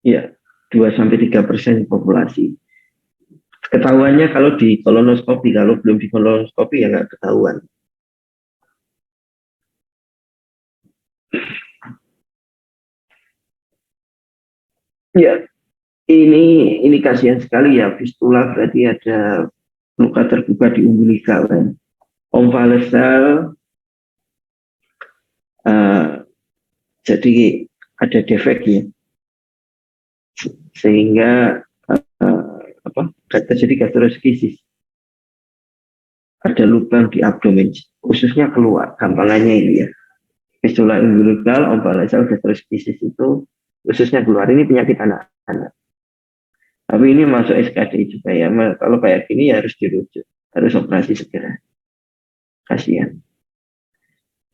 Speaker 3: Ya, 2-3% populasi. Ketahuannya kalau di kolonoskopi, kalau belum di kolonoskopi ya nggak ketahuan. Ya, ini kasihan sekali ya, fistula berarti ada luka terbuka di umbilical kan. Omvalesal jadi ada defek ya, sehingga terjadi gastroskisis. Ada lubang di abdomen, ususnya keluar, gampangannya ini ya. Fistula umbilical, omvalesal, gastroskisis itu ususnya keluar. Ini penyakit anak-anak. Tapi ini masuk SKD juga ya. Kalau kayak gini ya harus dirujuk, harus operasi segera. Kasihan.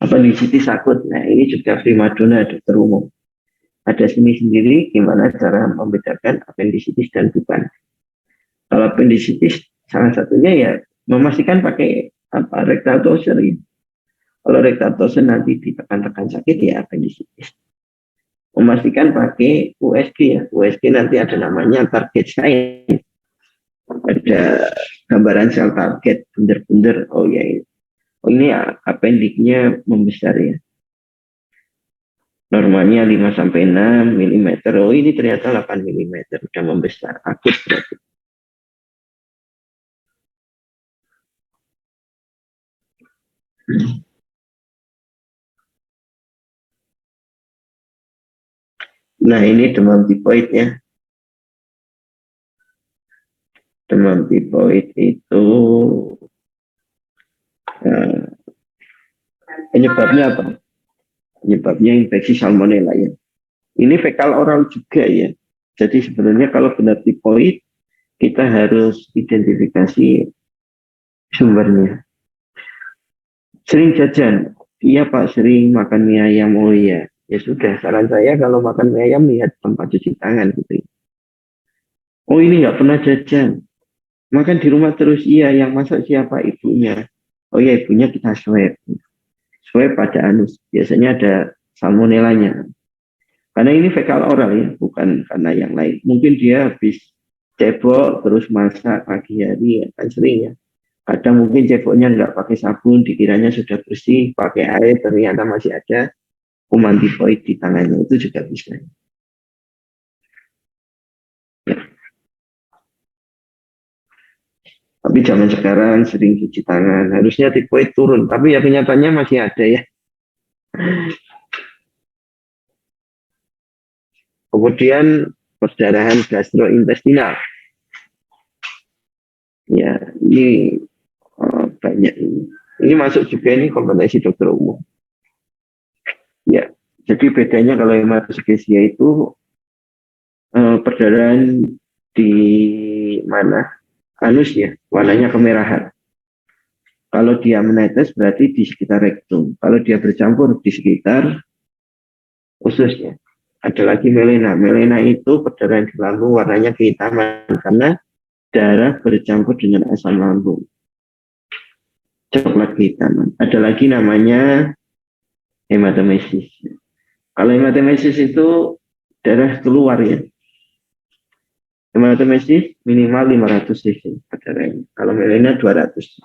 Speaker 3: Apendisitis akut. Nah ini juga primadona dokter umum. Ada sendiri gimana cara membedakan apendisitis dan bukan. Kalau apendisitis salah satunya ya memastikan pakai rectal torsion. Kalau rectal torsion nanti ditekan-tekan sakit ya apendisitis. Memastikan pakai USG ya. USG nanti ada namanya target sign. Ada gambaran sel target, bunder-bunder. Oh ya ini. Oh ini appendiknya membesar ya. Normalnya 5-6 mm. Oh ini ternyata 8 mm. Sudah membesar. Akut berarti. Nah ini demam tipoid ya. Demam tipoid itu penyebabnya apa? Penyebabnya infeksi salmonella ya. Ini fekal oral juga ya. Jadi sebenarnya kalau benar tipoid, kita harus identifikasi sumbernya. Sering jajan, iya Pak, sering makan mie ayam, oh iya. Ya sudah, saran saya kalau makan mie ayam lihat tempat cuci tangan gitu. Oh ini nggak pernah jajan, makan di rumah terus, iya. Yang masak siapa? Ibunya. Oh iya ibunya kita swab. Swab pada anus, biasanya ada salmonellanya. Karena ini fekal oral ya, bukan karena yang lain. Mungkin dia habis cebok terus masak pagi hari, ya, kan sering ya. Kadang mungkin ceboknya nggak pakai sabun, dikiranya sudah bersih, pakai air, ternyata masih ada kuman tipoid di tangannya, itu juga bisa. Ya. Tapi zaman sekarang sering cuci tangan, harusnya tipoid turun, tapi ya kenyataannya masih ada ya. Kemudian perdarahan gastrointestinal. Ya, ini banyak ini. Ini masuk juga ini kompetensi dokter umum. Ya, jadi bedanya kalau hematogenesia itu perdarahan di mana? Anus ya, warnanya kemerahan. Kalau dia menetes berarti di sekitar rektum. Kalau dia bercampur di sekitar ususnya. Ada lagi melena. Melena itu perdarahan di lambung warnanya kehitaman karena darah bercampur dengan asam lambung. Coklat kehitaman. Ada lagi namanya hematomesis.
Speaker 1: Kalau hematemesis itu darah keluar ya. Hematemesis minimal 500 cc darahnya. Kalau melena 200.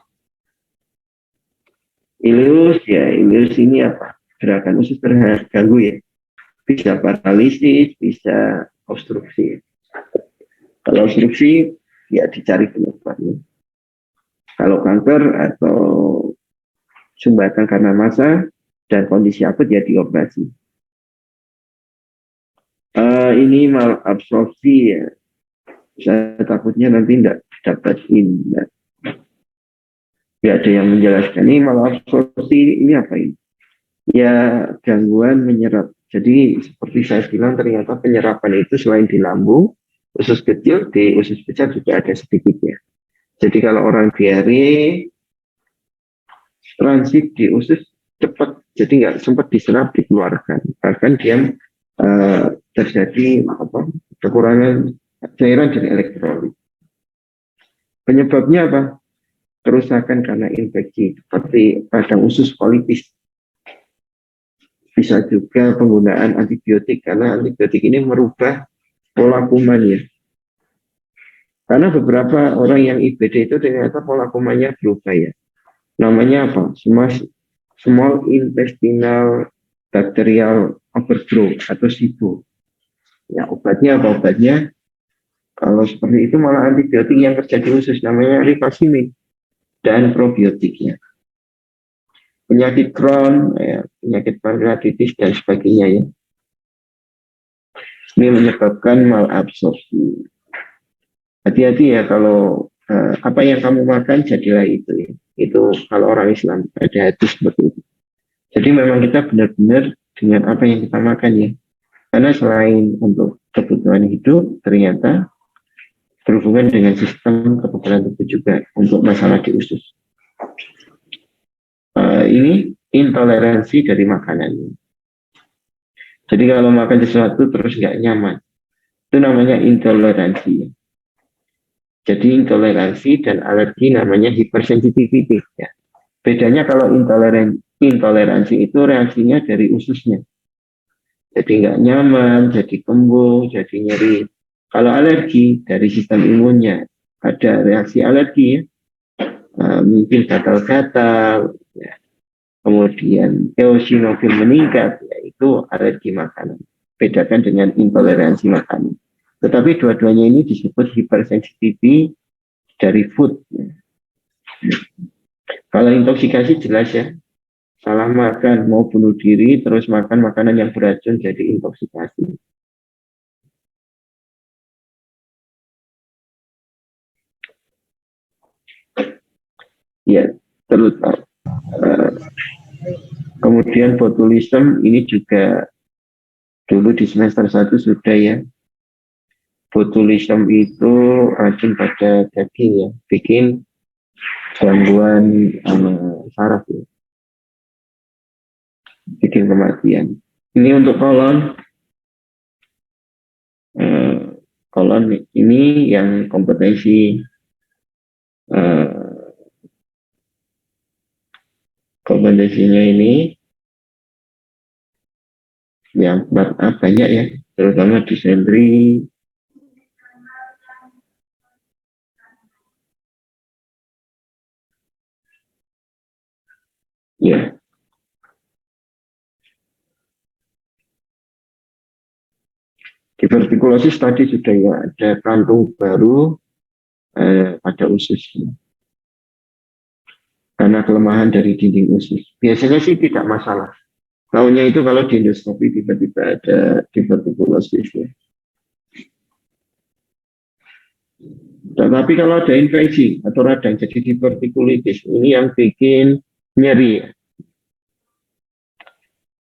Speaker 1: Ileus ya, ileus ini apa? Gerakan usus terganggu ya. Bisa paralisis, bisa obstruksi. Kalau obstruksi ya dicari penyebabnya. Kalau kanker atau sumbatan karena massa dan kondisi akut ya dioperasi. Ini malabsorpsi ya. Saya takutnya nanti tidak dapat ini. Ya ada yang menjelaskan ini malabsorpsi ini apa ini? Ya gangguan menyerap. Jadi seperti saya bilang ternyata penyerapan itu selain di lambung, usus kecil, di usus besar juga ada sedikitnya. Jadi kalau orang diare, transit di usus cepat, jadi nggak sempat diserap dikeluarkan. Bahkan dia terjadi kekurangan cairan dan elektrolit. Penyebabnya apa? Kerusakan karena infeksi seperti radang usus kolitis. Bisa juga penggunaan antibiotik karena antibiotik ini merubah pola kumannya. Karena beberapa orang yang IBD itu ternyata pola kumannya berubah ya. Namanya apa? Small intestinal bacterial overgrowth atau SIBO. Ya obatnya apa obatnya? Kalau seperti itu malah antibiotik yang terjadi khusus namanya rifaximin dan probiotiknya. Penyakit Crohn, ya, penyakit pankreatitis dan sebagainya ya. Ini menyebabkan malabsorpsi. Hati-hati ya kalau apa yang kamu makan jadilah itu ya. Itu kalau orang Islam ada hadis seperti itu. Jadi memang kita benar-benar dengan apa yang kita makan ya. Karena selain untuk kebutuhan hidup ternyata berhubungan dengan sistem kekebalan tubuh juga untuk masalah di usus. Ini intoleransi dari makanan. Jadi kalau makan sesuatu terus nggak nyaman, itu namanya intoleransi. Jadi intoleransi dan alergi namanya hypersensitivity. Ya. Bedanya kalau intoleransi itu reaksinya dari ususnya. Jadi nggak nyaman, jadi kembung, jadi nyeri. Kalau alergi dari sistem imunnya, ada reaksi alergi ya. Mungkin gatal-gatal, ya. Kemudian eosinofil meningkat, yaitu alergi makanan. Bedakan dengan intoleransi makanan. Tetapi dua-duanya ini disebut hypersensitivity dari food. Ya. Kalau intoksikasi jelas ya, salah makan, mau bunuh diri, terus makan makanan yang beracun jadi intoksikasi. Ya, terus kemudian botulism ini juga dulu di semester 1 sudah ya. Botulism itu racun pada daging ya, bikin gangguan saraf ya, bikin kematian. Ini untuk kolon, kolon ini yang kompetensi kompetensinya ini yang banyak ya, terutama disentri, ya. Divertikulosis tadi sudah ya, ada kantung baru pada ususnya. Karena kelemahan dari dinding usus. Biasanya sih tidak masalah. Tahunya itu kalau di endoskopi tiba-tiba ada divertikulosis ya. Tetapi kalau ada infeksi atau radang jadi divertikulitis, ini yang bikin nyeri ya.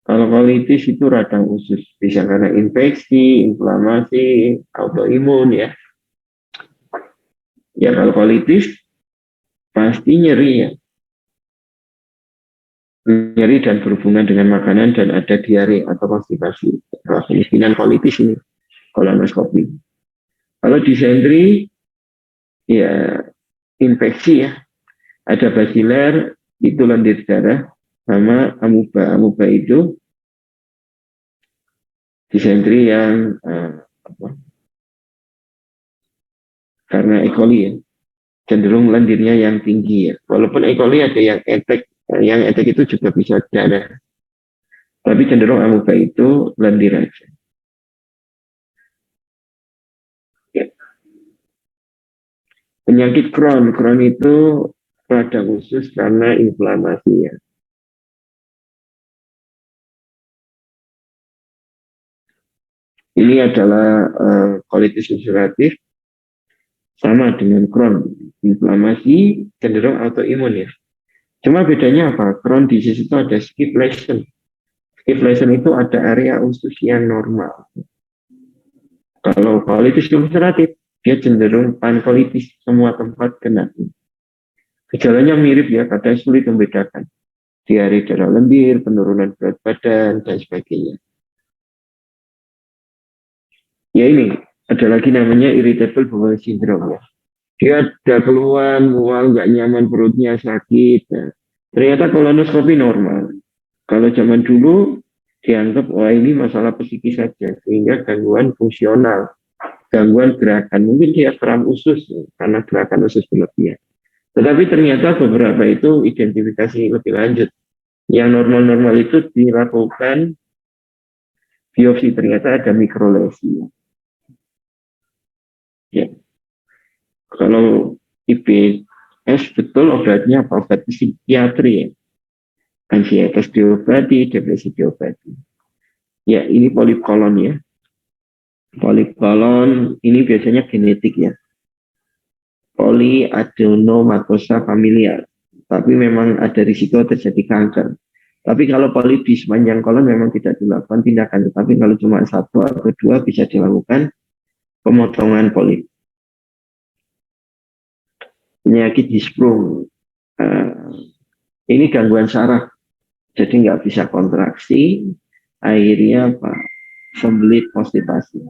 Speaker 1: Kalau kolitis itu radang usus, bisa karena infeksi, inflamasi, autoimun ya. Ya kalau kolitis pasti nyeri ya. Nyeri dan berhubungan dengan makanan dan ada diare atau konstipasi. Kalau kemiskinan kolitis ini, kolonoskopi. Kalau disentri, ya infeksi ya. Ada basiler, itu lendir darah, sama amuba. Amuba itu
Speaker 3: Disentri yang karena E. coli ya, cenderung lendirnya yang tinggi ya. Walaupun E. coli ada yang etek itu juga bisa darah. Tapi cenderung amuba itu lendir aja. Ya. Penyakit Crohn itu radang usus karena inflamasi ya. Ini adalah colitis ulceratif sama dengan Crohn. Inflamasi cenderung autoimun ya. Cuma bedanya apa? Crohn disease itu ada skip lesion. Skip lesion itu ada area usus yang normal. Kalau colitis ulceratif, dia cenderung pankolitis, semua tempat kena. Gejalanya mirip ya, kadang sulit membedakan. Diare darah lendir, penurunan berat badan, dan sebagainya. Ya ini, ada lagi namanya irritable bowel syndrome ya. Dia ada keluhan, mual, nggak nyaman perutnya, sakit. Nah, ternyata kolonoskopi normal. Kalau zaman dulu dianggap, wah ini masalah psikis saja, sehingga gangguan fungsional, gangguan gerakan. Mungkin dia kram usus, karena gerakan usus berlebihan. Tetapi ternyata beberapa itu identifikasi lebih lanjut. Yang normal-normal itu dilakukan biopsi, ternyata ada mikrolesi. Ya. Kalau IBS betul obatnya apa? Obat psikiatri ya. Ansietas diobati, depresi diobati. Ya, ini polip kolon ya. Polip kolon ini biasanya genetik ya. Polyadenomatosa familial. Tapi memang ada risiko terjadi kanker. Tapi kalau polip di sepanjang kolon memang tidak dilakukan tindakan. Tapi kalau cuma satu atau dua bisa dilakukan pemotongan polip. Penyakit disprung. Ini gangguan saraf. Jadi nggak bisa kontraksi. Akhirnya apa? Sembelit konstipasi.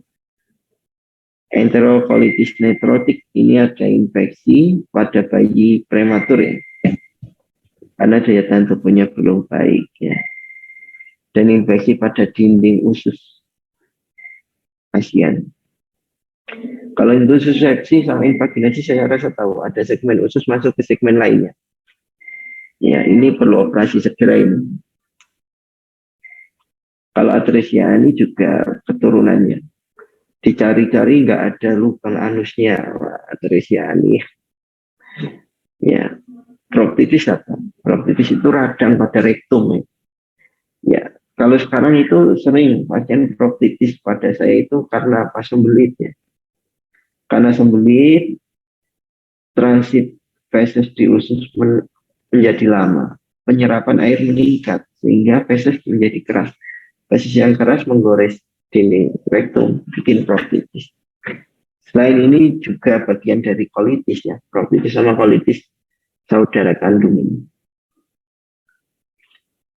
Speaker 3: Enterocolitis nephrotic ini ada infeksi pada bayi prematur ya. Karena daya tahan tubuhnya belum baik ya. Dan infeksi pada dinding usus. Kasihan. Kalau itu usus sepsi sama invaginasi saya rasa tahu. Ada segmen usus masuk ke segmen lainnya. Ya, ini perlu operasi segera ini. Kalau atresia ini juga keturunannya. Dicari-cari nggak ada lubang anusnya. Atresia ini. Ya, proktitis apa? Proktitis itu radang pada rektum. Ya, kalau sekarang itu sering pasien proktitis pada saya itu karena apa? Sembelit ya. Karena sembelit, transit feses di usus menjadi lama. Penyerapan air meningkat sehingga feses menjadi keras. Feses yang keras menggores dinding rektum, bikin proktitis. Selain ini juga bagian dari kolitis ya. Proktitis sama kolitis saudara kandung ini.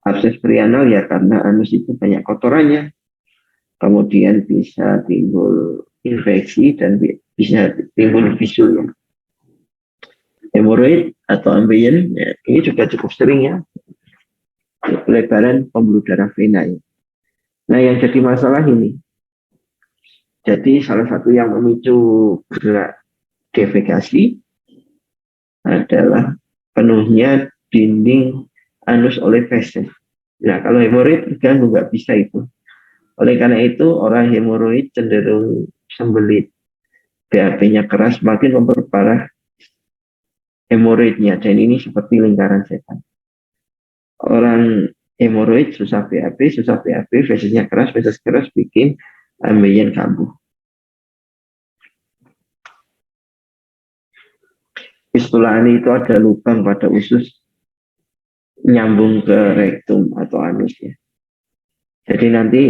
Speaker 3: Abses perianal ya karena anus itu banyak kotorannya. Kemudian bisa timbul infeksi dan bisa timbul bisul ya. Hemoroid atau ambeien ya, ini juga cukup sering ya. Pelebaran pembuluh darah vena ya. Nah yang jadi masalah ini. Jadi salah satu yang memicu gerak defekasi adalah penuhnya dinding anus oleh feses. Nah kalau hemoroid diganggu nggak bisa itu. Oleh karena itu orang hemoroid cenderung sembelit. BAB-nya keras makin memperparah hemoroidnya dan ini seperti lingkaran setan. Orang hemoroid susah BAB, fesesnya keras, feses keras bikin ambeien kambuh. Fistula ani itu ada lubang pada usus nyambung ke rektum atau anus ya. Jadi nanti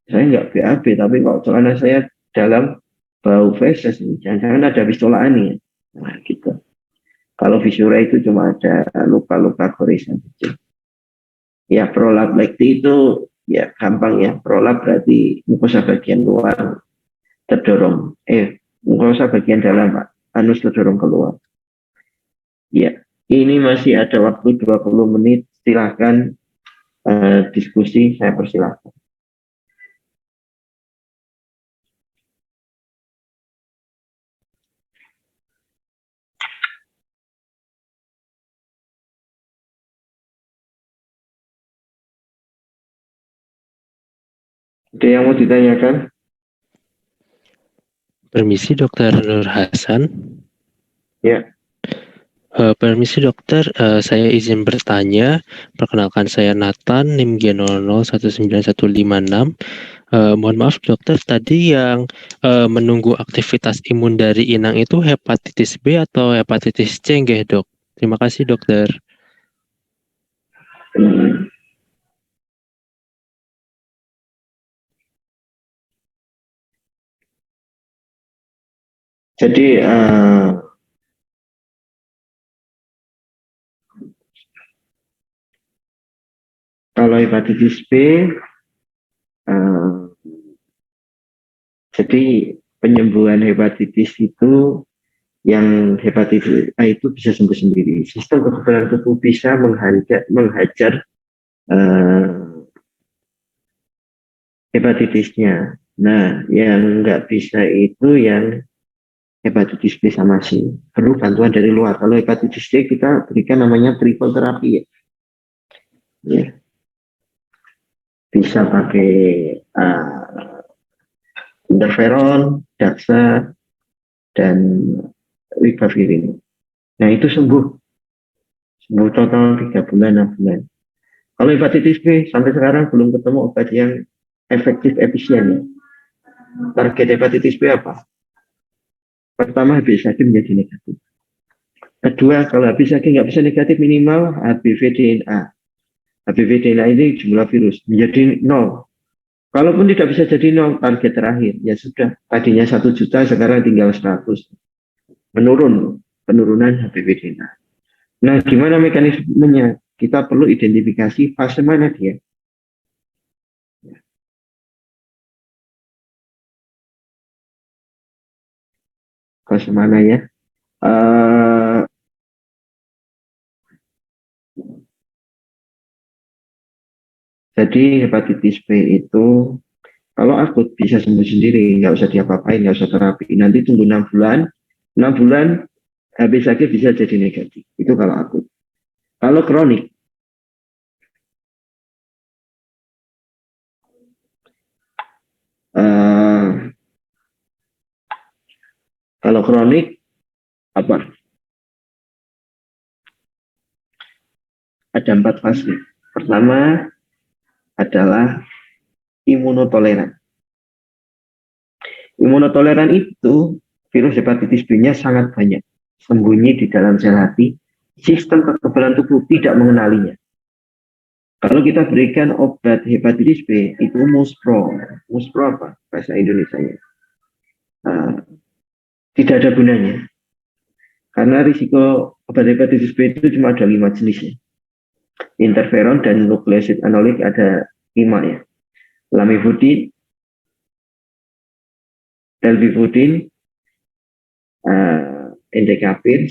Speaker 3: saya nggak BAB tapi kalau celana saya dalam bau feses, jangan-jangan ada fistula ani ya. Nah gitu. Kalau visura itu cuma ada luka-luka gorisan kecil. Ya prolap lekti itu ya gampang ya. Prolap berarti mukosa bagian luar terdorong. Mukosa bagian dalam anus terdorong keluar. Ya, ini masih ada waktu 20 menit. Silahkan diskusi, saya persilahkan. Ada yang mau ditanyakan?
Speaker 4: Permisi Dokter Nur Hasan.
Speaker 3: Ya.
Speaker 4: Permisi dokter, saya izin bertanya. Perkenalkan saya Nathan, NIM G00191156. Mohon maaf dokter, tadi yang menunggu aktivitas imun dari inang itu hepatitis B atau hepatitis C nggih dok? Terima kasih dokter.
Speaker 3: Jadi kalau hepatitis B, jadi penyembuhan hepatitis itu yang hepatitis A itu bisa sembuh sendiri. Sistem kekebalan tubuh bisa menghajar hepatitisnya. Nah, yang nggak bisa itu yang hepatitis B sama C. Perlu bantuan dari luar. Kalau hepatitis D kita berikan namanya triple terapi ya. Ya. Bisa pakai interferon, daksa, dan ribavirin. Nah itu sembuh total 3 bulan, 6 bulan. Kalau hepatitis B sampai sekarang belum ketemu obat yang efektif efisien. Ya. Target hepatitis B apa? Pertama HBsAg menjadi negatif. Kedua, kalau HBsAg nggak bisa negatif minimal HBV DNA. HBV DNA ini jumlah virus menjadi 0. Kalaupun tidak bisa jadi 0, target terakhir ya sudah. Tadinya 1 juta sekarang tinggal 100. Menurun penurunan HBV DNA. Nah, gimana mekanismenya? Kita perlu identifikasi fase mana dia. Fase mana ya? Jadi hepatitis B itu kalau akut bisa sembuh sendiri, nggak usah diapa-apain, nggak usah terapi. Nanti tunggu 6 bulan, 6 bulan habis sakit bisa jadi negatif. Itu kalau akut. Kalau kronik, uh, kalau kronik apa? Ada 4 fase. Pertama adalah imunotoleran. Imunotoleran itu virus hepatitis B-nya sangat banyak, sembunyi di dalam sel hati. Sistem kekebalan tubuh tidak mengenalinya. Kalau kita berikan obat hepatitis B, itu muspro. Muspro apa bahasa Indonesia-nya? Tidak ada gunanya. Karena risiko obat hepatitis B itu cuma ada 5 jenisnya. Interferon dan nukleosid anolik ada 5 ya. Lamivudin, telbivudin, endekapir,